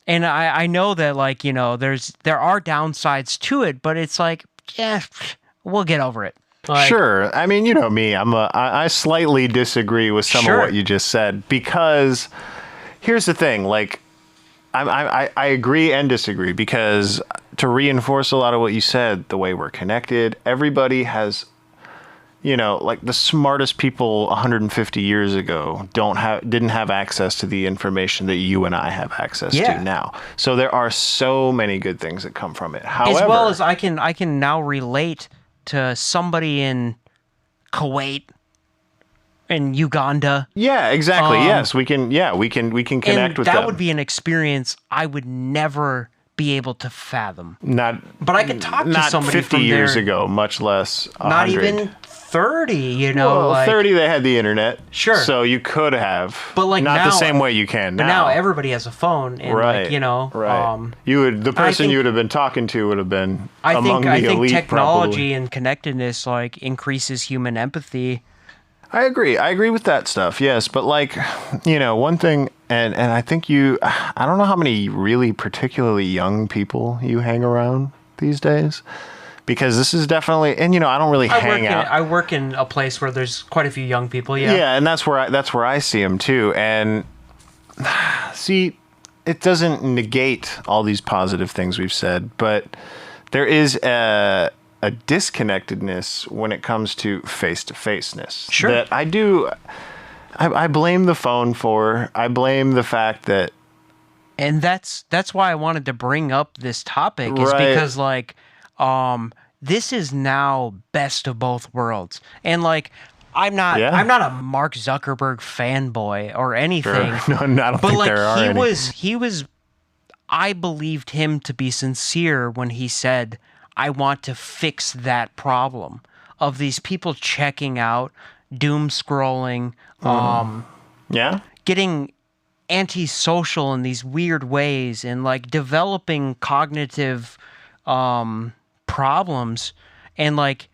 And I know that like there are downsides to it, but it's like, yeah, we'll get over it. Like, Sure. I mean, you know me. I slightly disagree with some Sure. of what you just said, because here's the thing. Like, I agree and disagree, because to reinforce a lot of what you said, the way we're connected, everybody has, like the smartest people 150 years ago didn't have access to the information that you and I have access Yeah. to now. So there are so many good things that come from it. However, as well as I can now relate to somebody in Kuwait and Uganda. yeah, exactly. Yes, we can. Yeah, we can connect And with that them. would be an experience I would never be able to fathom. Not, But I could talk to not somebody 50 from years there, ago, much less 100. not even 30, Well, like 30 they had the internet. Sure. So you could have. But, like, not now- the same way you can But now everybody has a phone, and Right. like, right. The person think- you would have been talking to would have been I among think the elite, technology probably. and connectedness like increases human empathy. I agree with that stuff. Yes, but like, one thing, and I think I don't know how many really particularly young people you hang around these days, because this is definitely, and I don't really hang out. I work in a place where there's quite a few young people. Yeah. Yeah, and that's where I see them too. And see, it doesn't negate all these positive things we've said, but there is a disconnectedness when it comes to face-to-faceness. Sure. That I blame the phone for. I blame the fact that. And that's why I wanted to bring up this topic, is Right. because like this is now best of both worlds. And like I'm not a Mark Zuckerberg fanboy or anything. No, I don't But think like there are any. he was I believed him to be sincere when he said, I want to fix that problem of these people checking out, doom scrolling, Yeah. getting antisocial in these weird ways, and like developing cognitive problems. And like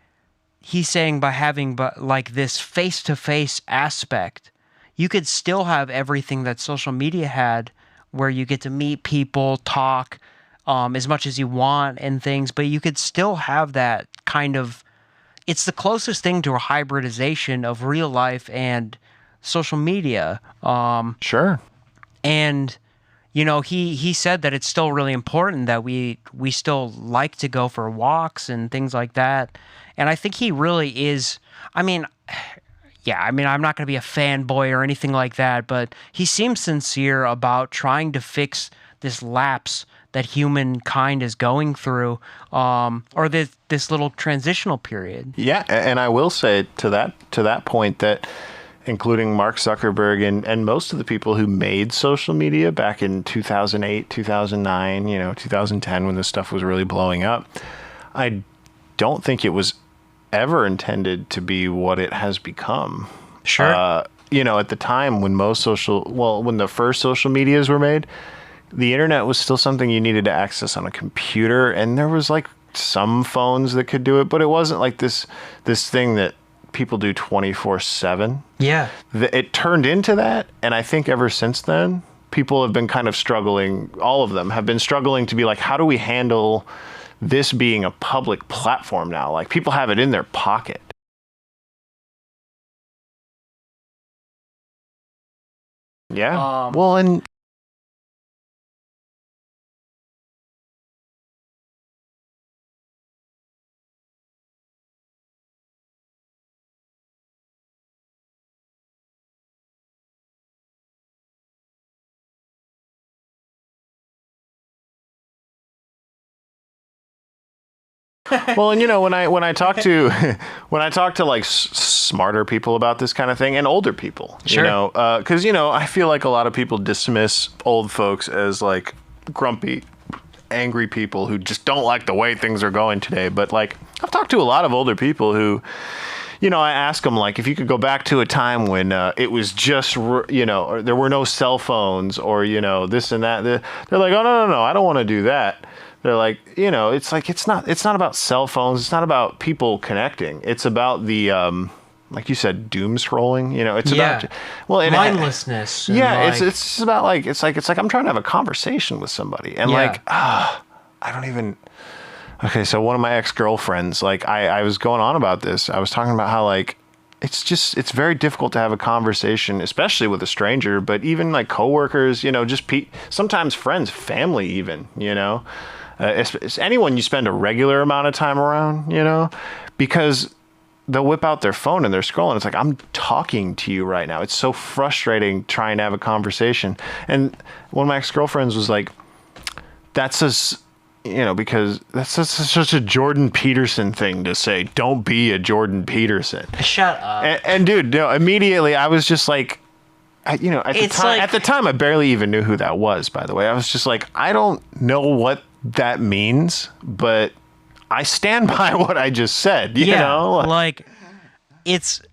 he's saying, by having like this face-to-face aspect, you could still have everything that social media had, where you get to meet people, talk as much as you want and things, but you could still have that kind of, it's the closest thing to a hybridization of real life and social media. Sure. And you know, he said that it's still really important that we still like to go for walks and things like that. And I think he really is. I mean, yeah, I mean, I'm not going to be a fanboy or anything like that, but he seems sincere about trying to fix this lapse that humankind is going through, or this little transitional period. Yeah, and I will say to that point that, including Mark Zuckerberg and most of the people who made social media back in 2008, 2009, 2010, when this stuff was really blowing up, I don't think it was ever intended to be what it has become. Sure. At the time when when the first social medias were made, the internet was still something you needed to access on a computer, and there was like some phones that could do it, but it wasn't like this thing that people do 24/7. Yeah. It turned into that, and I think ever since then, people have been kind of struggling, all of them have been struggling to be like, how do we handle this being a public platform now? Like, people have it in their pocket. Yeah. Well, and well, and when I talk to like smarter people about this kind of thing, and older people, Sure. because I feel like a lot of people dismiss old folks as like grumpy, angry people who just don't like the way things are going today. But like, I've talked to a lot of older people who, I ask them, like, if you could go back to a time when it was just, or there were no cell phones, or this and that. They're like, oh no, I don't want to do that. They're like, it's like, it's not about cell phones. It's not about people connecting. It's about the, like you said, doom scrolling. It's about, mindlessness. Yeah, it's about like, it's like I'm trying to have a conversation with somebody, and I don't even. Okay, so one of my ex-girlfriends, like, I was going on about this. I was talking about how, like, it's very difficult to have a conversation, especially with a stranger, but even like coworkers, just sometimes friends, family, even, it's anyone you spend a regular amount of time around, because they'll whip out their phone and they're scrolling. It's like, I'm talking to you right now. It's so frustrating trying to have a conversation. And one of my ex-girlfriends was like, that's because that's such a Jordan Peterson thing to say. Don't be a Jordan Peterson. Shut up. And dude, immediately I was just like, at the time, I barely even knew who that was, by the way. I was just like, I don't know what that means, but I stand by what I just said, you know? Like, it's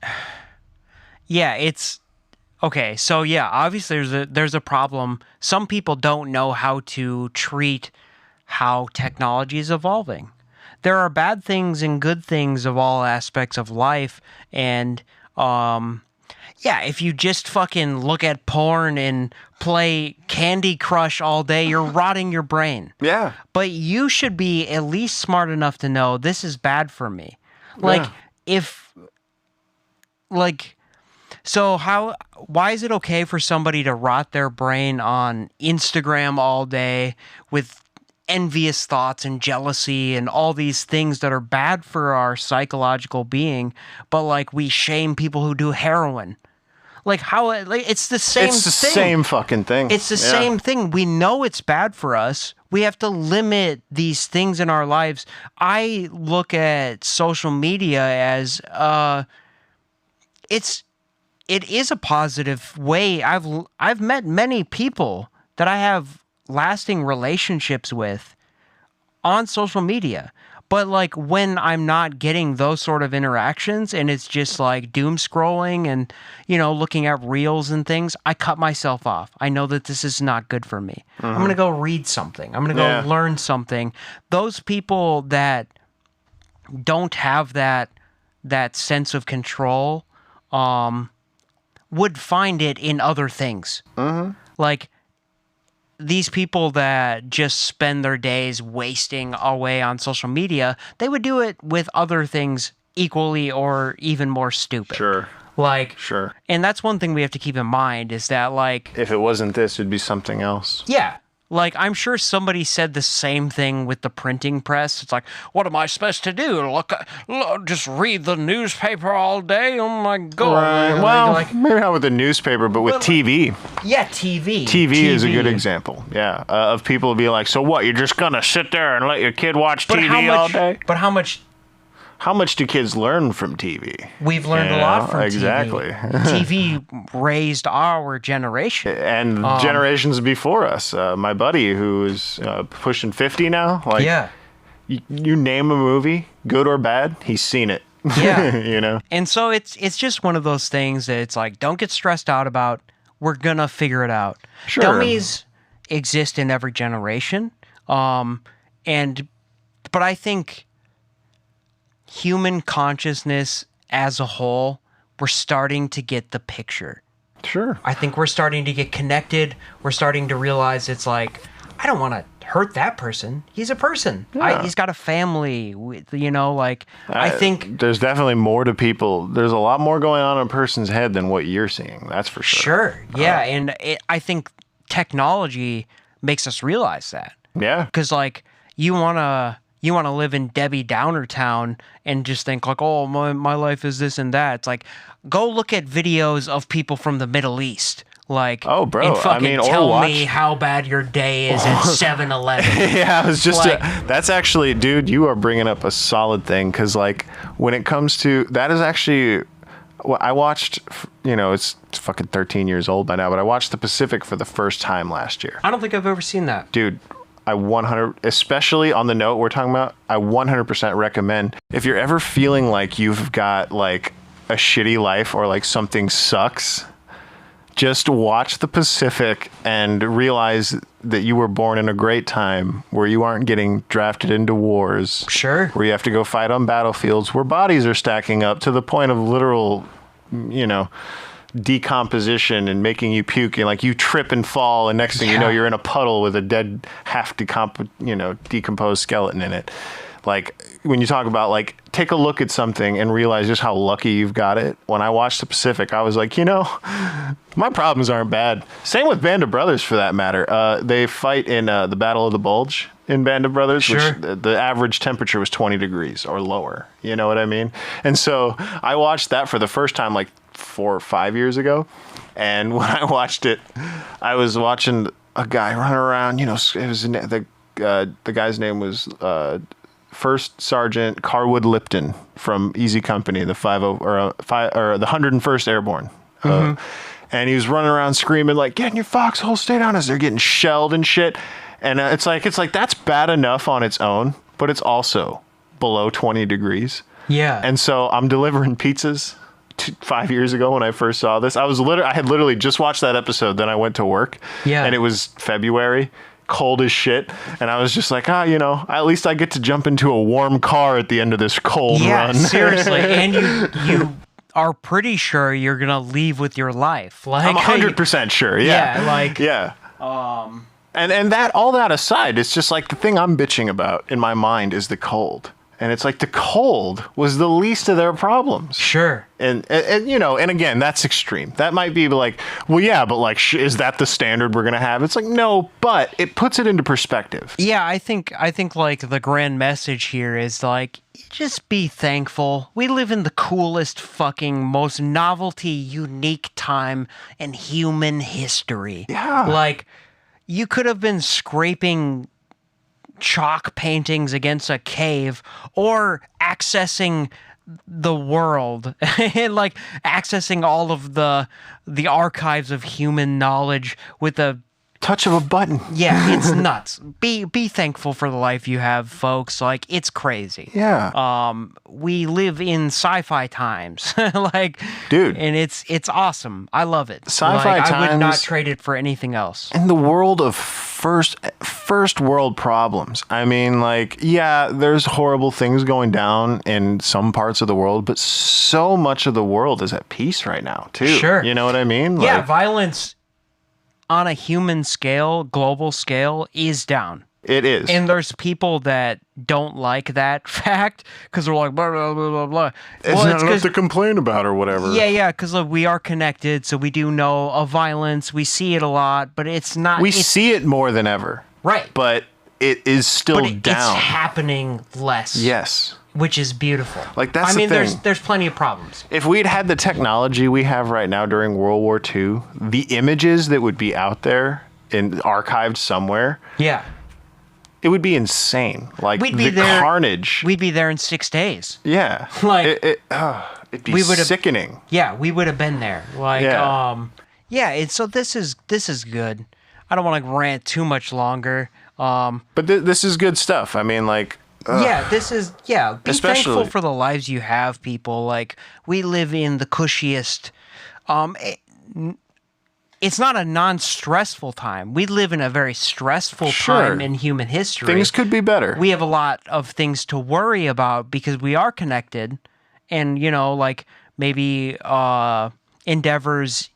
okay. So yeah, obviously there's a problem. Some people don't know how to treat how technology is evolving. There are bad things and good things of all aspects of life, and if you just fucking look at porn and play Candy Crush all day, you're rotting your brain. Yeah. But you should be at least smart enough to know this is bad for me. Like, why is it okay for somebody to rot their brain on Instagram all day with envious thoughts and jealousy and all these things that are bad for our psychological being, but like we shame people who do heroin? Like, it's the same thing. It's the same fucking thing. It's the same thing. We know it's bad for us. We have to limit these things in our lives. I look at social media as it is a positive way. I've met many people that I have lasting relationships with on social media. But like when I'm not getting those sort of interactions and it's just like doom scrolling and, looking at reels and things, I cut myself off. I know that this is not good for me. I'm going to go read something. I'm going to go learn something. Those people that don't have that sense of control would find it in other things. Like these people that just spend their days wasting away on social media, they would do it with other things equally or even more stupid. Sure. Sure. And that's one thing we have to keep in mind is that if it wasn't this, it'd be something else. Yeah. I'm sure somebody said the same thing with the printing press. It's like, what am I supposed to do? Look, just read the newspaper all day? Oh my God. Right. Well, maybe not with the newspaper, but with TV. Yeah, TV. TV is a good example. Yeah. Of people be like, so what? You're just going to sit there and let your kid watch TV all day? But how much do kids learn from TV? We've learned a lot from exactly. TV. TV raised our generation. And generations before us. My buddy who is pushing 50 now. You name a movie, good or bad, he's seen it. Yeah. And so it's just one of those things that it's like, don't get stressed out about. We're going to figure it out. Sure. Dummies exist in every generation. But I think human consciousness as a whole, we're starting to get the picture. Sure. I think we're starting to get connected. We're starting to realize it's like, I don't want to hurt that person. He's a person. Yeah. He's got a family. I think there's definitely more to people. There's a lot more going on in a person's head than what you're seeing. That's for sure. Sure. Yeah. And I think technology makes us realize that. Yeah. Because you want to live in Debbie Downer town and just think like, oh, my life is this and that. It's like, go look at videos of people from the Middle East. Oh, bro, and fucking tell me how bad your day is at 7-Eleven. Yeah, I was just, that's actually, dude, you are bringing up a solid thing. Cause when it comes to, that is actually, I watched, it's fucking 13 years old by now, but I watched The Pacific for the first time last year. I don't think I've ever seen that. Dude, especially on the note we're talking about, I 100% recommend if you're ever feeling like you've got a shitty life or something sucks, just watch The Pacific and realize that you were born in a great time where you aren't getting drafted into wars. Sure. Where you have to go fight on battlefields where bodies are stacking up to the point of literal, decomposition and making you puke, and you trip and fall, and next thing you know, you're in a puddle with a dead, decomposed skeleton in it. When you talk about take a look at something and realize just how lucky you've got it. When I watched The Pacific, I was like, my problems aren't bad. Same with Band of Brothers for that matter. They fight in the Battle of the Bulge in Band of Brothers, sure. Which the average temperature was 20 degrees or lower. You know what I mean? And so I watched that for the first time 4 or 5 years ago. And when I watched it, I was watching a guy running around, it was the guy's name was First Sergeant Carwood Lipton from Easy Company, the 101st Airborne. And he was running around screaming get in your foxhole, stay down, as they're getting shelled and shit. And it's like that's bad enough on its own, but it's also below 20 degrees. Yeah. And so I'm delivering pizzas 5 years ago when I first saw this. I had literally just watched that episode, then I went to work. Yeah. And it was February, cold as shit, and I was just like, at least I get to jump into a warm car at the end of this cold run. Yeah, seriously. And you are pretty sure you're gonna leave with your life. I'm 100% sure. Yeah. Yeah. And that, all that aside, it's just the thing I'm bitching about in my mind is the cold. And it's the cold was the least of their problems. Sure. And again, that's extreme. That might be well, yeah, but is that the standard we're going to have? It's no, but it puts it into perspective. Yeah, I think the grand message here is just be thankful. We live in the coolest fucking most novelty unique time in human history. Yeah. You could have been scraping chalk paintings against a cave or accessing the world and accessing all of the archives of human knowledge with a touch of a button. Yeah, it's nuts. Be thankful for the life you have, folks. Like, it's crazy. Yeah. We live in sci-fi times. Like, dude, and it's awesome. I love it. Sci-fi times. I would not trade it for anything else. In the world of first world problems. I mean, like, yeah, there's horrible things going down in some parts of the world, but so much of the world is at peace right now, too. Sure. You know what I mean? Yeah, like, violence on a human scale, global scale, is down. It is. And there's people that don't like that fact because they're like, blah, blah, blah, blah, blah. It's not enough to complain about or whatever. Yeah, because we are connected, so we do know of violence. We see it a lot, but it's not... We see it more than ever. Right. But it is still down. It's happening less. Yes. Which is beautiful. Like, that's the thing. There's plenty of problems. If we'd had the technology we have right now during World War II, the images that would be out there and archived somewhere... Yeah. It would be insane. Like, we'd be the carnage. We'd be there in 6 days. Yeah. Like, it'd be sickening. Yeah, we would have been there. Like, so this is good. I don't want to rant too much longer. But this is good stuff. I mean, like... Be thankful for the lives you have, people. Like, we live in the cushiest... It's not a non-stressful time. We live in a very stressful time in human history. Things could be better. We have a lot of things to worry about because we are connected. And, like maybe endeavors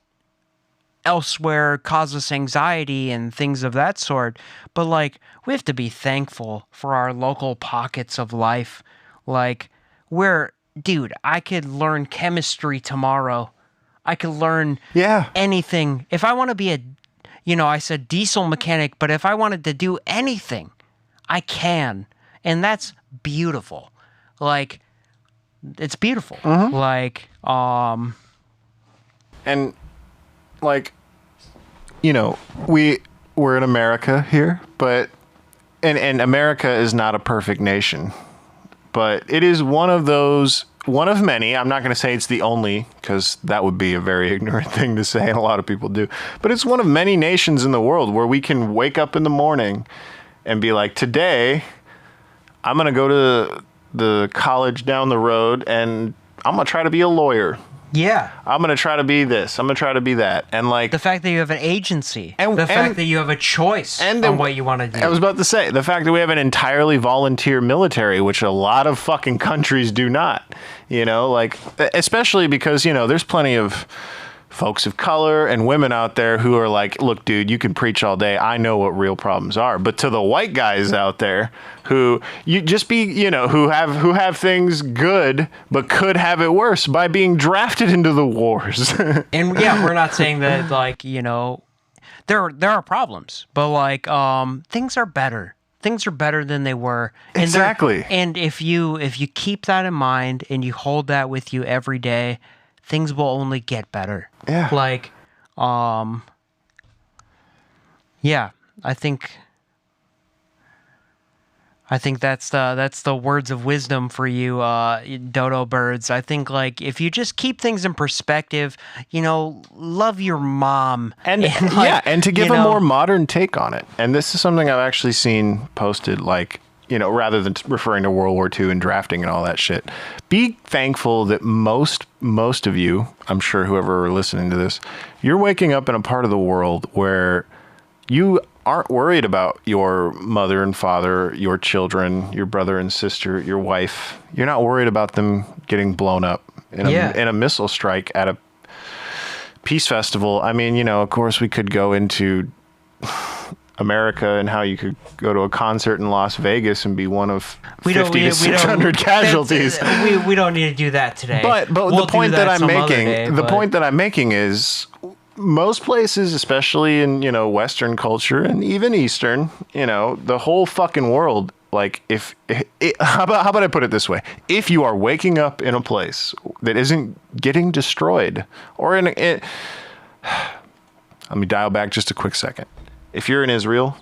elsewhere cause us anxiety and things of that sort. But, like, we have to be thankful for our local pockets of life. Like, dude, I could learn chemistry tomorrow. I could learn anything. If I want to be I said diesel mechanic, but if I wanted to do anything, I can. And that's beautiful. Like, it's beautiful. Mm-hmm. Like, and, like, we're in America here, but, and America is not a perfect nation, but it is one of many. I'm not going to say it's the only, because that would be a very ignorant thing to say, and a lot of people do. But it's one of many nations in the world where we can wake up in the morning and be like, today, I'm going to go to the college down the road, and I'm going to try to be a lawyer. Yeah. I'm going to try to be this. I'm going to try to be that. And, like... The fact that you have an agency. The fact that you have a choice on what you want to do. I was about to say, the fact that we have an entirely volunteer military, which a lot of fucking countries do not. Like, especially because, there's plenty of folks of color and women out there who are like, look, dude, you can preach all day. I know what real problems are. But to the white guys out there who who have things good, but could have it worse by being drafted into the wars. And yeah, we're not saying that, like, there are problems, but, like, things are better. Things are better than they were. And exactly. And if you keep that in mind and you hold that with you every day, things will only get better. Yeah. Like, yeah, I think that's the words of wisdom for you, dodo birds. I think, like, if you just keep things in perspective, love your mom. And to give a more modern take on it. And this is something I've actually seen posted, like, rather than referring to World War II and drafting and all that shit, be thankful that most of you, I'm sure whoever are listening to this, you're waking up in a part of the world where you aren't worried about your mother and father, your children, your brother and sister, your wife. You're not worried about them getting blown up in a missile strike at a peace festival. I mean, of course we could go into America and how you could go to a concert in Las Vegas and be one of 50 to 600 casualties. We don't need to do that today. But the point that I'm making is most places, especially in, Western culture and even Eastern, the whole fucking world, like, how about I put it this way? If you are waking up in a place that isn't getting destroyed, or let me dial back just a quick second. If you're in Israel,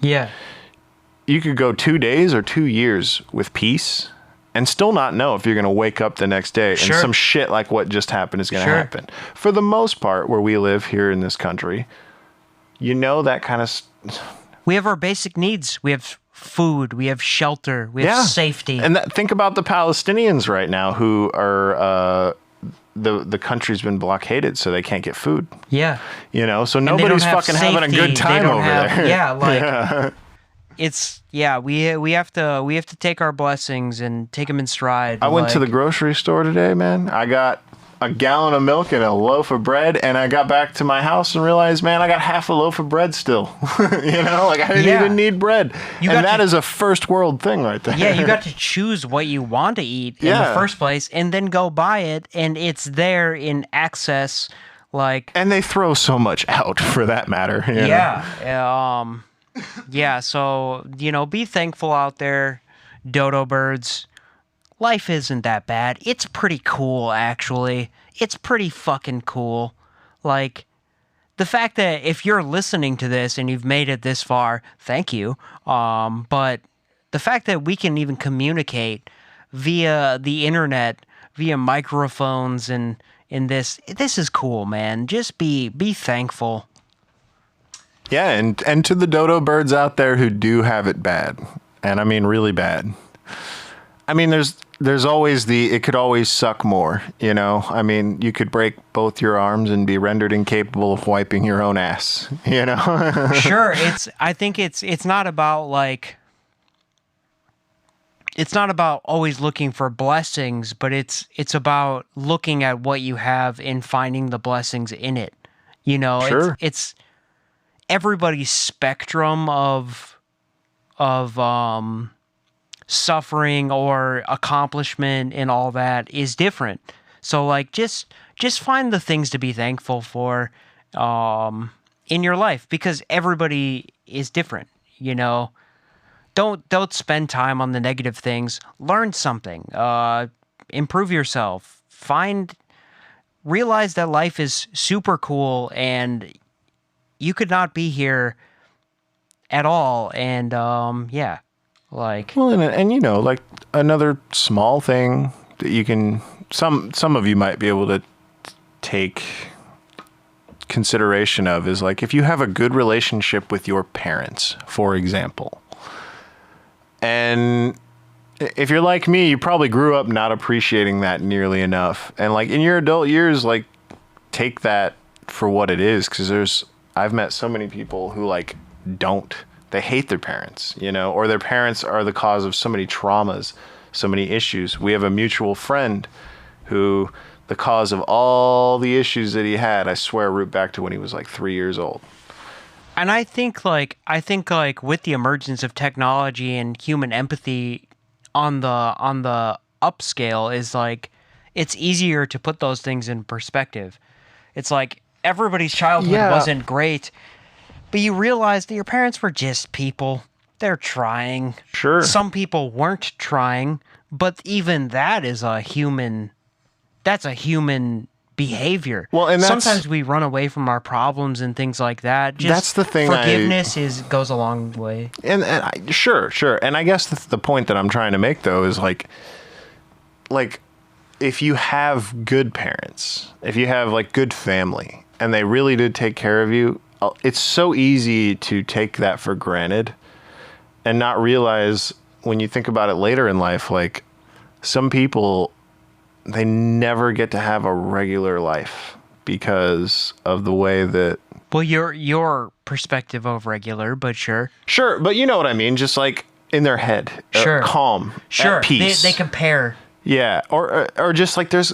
you could go 2 days or 2 years with peace and still not know if you're going to wake up the next day and some shit like what just happened is going to happen. For the most part, where we live here in this country, that kind of. We have our basic needs. We have food. We have shelter. We have safety. And think about the Palestinians right now who are. The country's been blockaded, so they can't get food. Yeah. So nobody's fucking having a good time over there. Yeah, it's we have to take our blessings and take them in stride. I went to the grocery store today, man. I got a gallon of milk and a loaf of bread, and I got back to my house and realized, man, I got half a loaf of bread still. I didn't even need bread. And that is a first world thing right there. Yeah, you got to choose what you want to eat in the first place and then go buy it, and it's there in access. And they throw so much out for that matter. So, be thankful out there, dodo birds. Life isn't that bad. It's pretty cool, actually. It's pretty fucking cool. The fact that if you're listening to this and you've made it this far, thank you. But the fact that we can even communicate via the internet, via microphones, and in this is cool, man. Just be thankful. Yeah, and to the dodo birds out there who do have it bad, and I mean really bad. I mean, there's always it could always suck more, I mean, you could break both your arms and be rendered incapable of wiping your own ass, Sure, I think it's not about it's not about always looking for blessings, but it's about looking at what you have and finding the blessings in it. Sure. It's everybody's spectrum of suffering or accomplishment and all that is different. So just find the things to be thankful for in your life, because everybody is different. Don't spend time on the negative things. Learn something. Improve yourself. Realize that life is super cool and you could not be here at all. And another small thing that you can some of you might be able to take consideration of is if you have a good relationship with your parents, for example, and if you're like me, you probably grew up not appreciating that nearly enough, and in your adult years, take that for what it is, because I've met so many people who they hate their parents, or their parents are the cause of so many traumas, so many issues. We have a mutual friend who the cause of all the issues that he had, I swear, root back to when he was 3 years old. And I think with the emergence of technology and human empathy on the upscale is it's easier to put those things in perspective. It's everybody's childhood wasn't great. But you realize that your parents were just people. They're trying. Sure. Some people weren't trying, but even that is that's a human behaviure. Well, and sometimes we run away from our problems and things like that. That's the thing. Forgiveness goes a long way. Sure. And I guess the point that I'm trying to make though is if you have good parents, if you have good family, and they really did take care of you, it's so easy to take that for granted and not realize when you think about it later in life, some people, they never get to have a regular life because of the way that... Well, your perspective of regular, but sure. Sure, but you know what I mean, just in their head. Sure. Calm. Sure. At peace. They compare. Yeah, or just there's...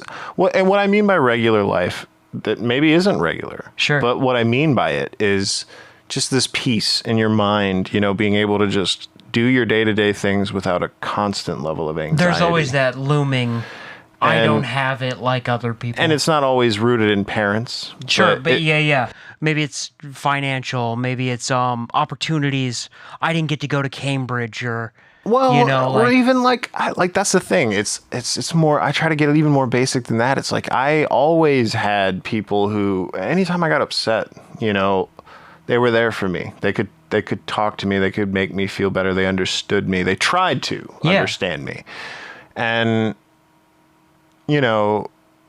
And what I mean by regular life... that maybe isn't regular. Sure. But what I mean by it is just this peace in your mind, being able to just do your day-to-day things without a constant level of anxiety. There's always that looming, I don't have it like other people. And it's not always rooted in parents. Sure, but maybe it's financial, maybe it's opportunities. I didn't get to go to Cambridge or... Well, or even that's the thing. It's more. I try to get it even more basic than that. It's I always had people who, anytime I got upset, they were there for me. They could talk to me. They could make me feel better. They understood me. They tried to understand me, and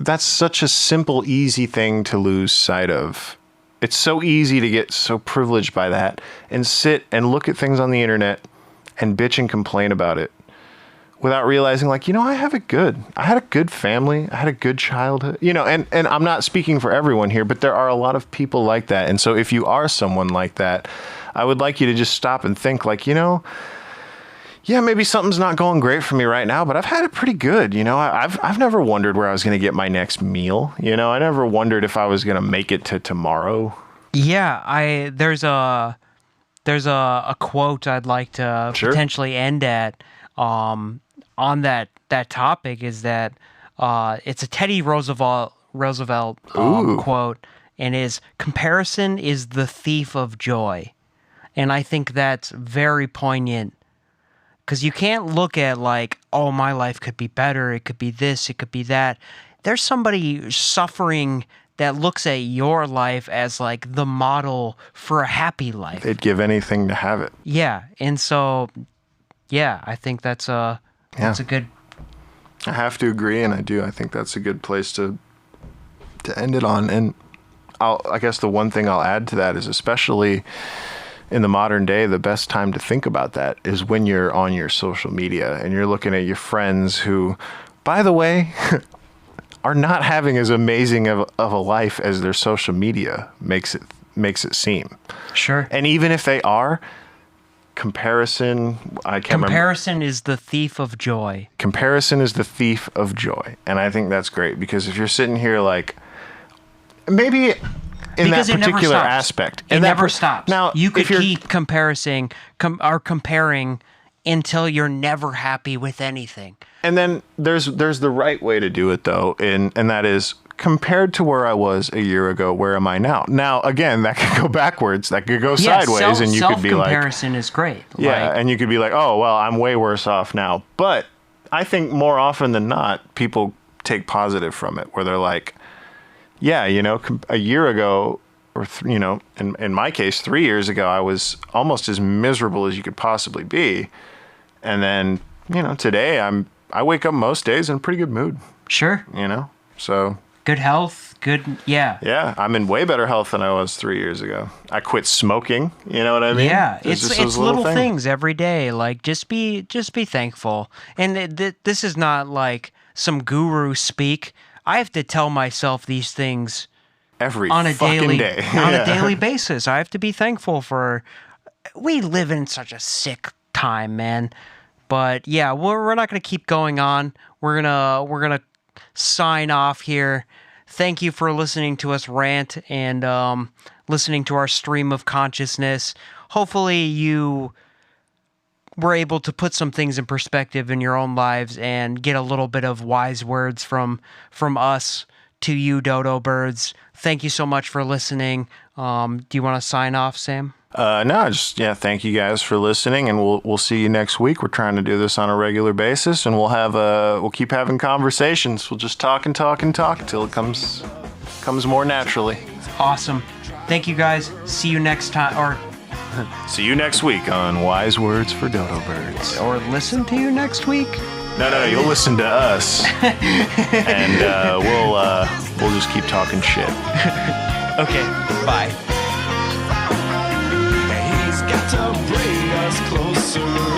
that's such a simple, easy thing to lose sight of It's so easy to get so privileged by that and sit and look at things on the internet and bitch and complain about it without realizing, like, I have it good. I had a good family. I had a good childhood, and I'm not speaking for everyone here, but there are a lot of people like that. And so if you are someone like that, I would like you to just stop and think, like, yeah, maybe something's not going great for me right now, but I've had it pretty good. I've never wondered where I was going to get my next meal. I never wondered if I was going to make it to tomorrow. Yeah, there's a quote I'd like to potentially end at on that topic, is that it's a Teddy Roosevelt quote, and is, "Comparison is the thief of joy." And I think that's very poignant. Because you can't look at, like, oh, my life could be better, it could be this, it could be that. There's somebody suffering that looks at your life as, like, the model for a happy life. They'd give anything to have it. Yeah, and so, yeah, I think that's a good... I have to agree, and I do. I think that's a good place to end it on. And I guess the one thing I'll add to that is, especially in the modern day, the best time to think about that is when you're on your social media and you're looking at your friends who, by the way, are not having as amazing of a life as their social media makes it seem. Sure. And even if they are, comparison is the thief of joy. Comparison is the thief of joy. And I think that's great, because if you're sitting here, like, maybe in that particular aspect, it never stops. Now, you could keep comparing until you're never happy with anything. And then there's the right way to do it, though, and that is, compared to where I was a year ago, where am I now? Now, again, that could go backwards, that could go sideways, and you could be like, self-comparison is great. Yeah, and you could be like, oh, well, I'm way worse off now. But I think more often than not, people take positive from it, where they're like, yeah, a year ago, or in my case, 3 years ago, I was almost as miserable as you could possibly be. And then, today I wake up most days in a pretty good mood. Sure. So good health, yeah. Yeah, I'm in way better health than I was 3 years ago. I quit smoking, you know what I mean? Yeah, it's little things every day. Like, just be thankful. And this is not like some guru speak. I have to tell myself these things on a daily basis. I have to be thankful for. We live in such a sick time, man. But yeah, we're not going to keep going on. We're gonna sign off here. Thank you for listening to us rant and listening to our stream of consciousness. Hopefully you were able to put some things in perspective in your own lives and get a little bit of wise words from us to you, dodo birds. Thank you so much for listening. Do you want to sign off, Sam? No, thank you guys for listening, and we'll see you next week. We're trying to do this on a regular basis, and we'll keep having conversations. We'll just talk and talk and talk until it comes more naturally. Awesome. Thank you guys. See you next time, see you next week on Wise Words for Dodo Birds. Or listen to you next week. No, you'll listen to us, and we'll just keep talking shit. Okay, bye. He's got to bring us closer.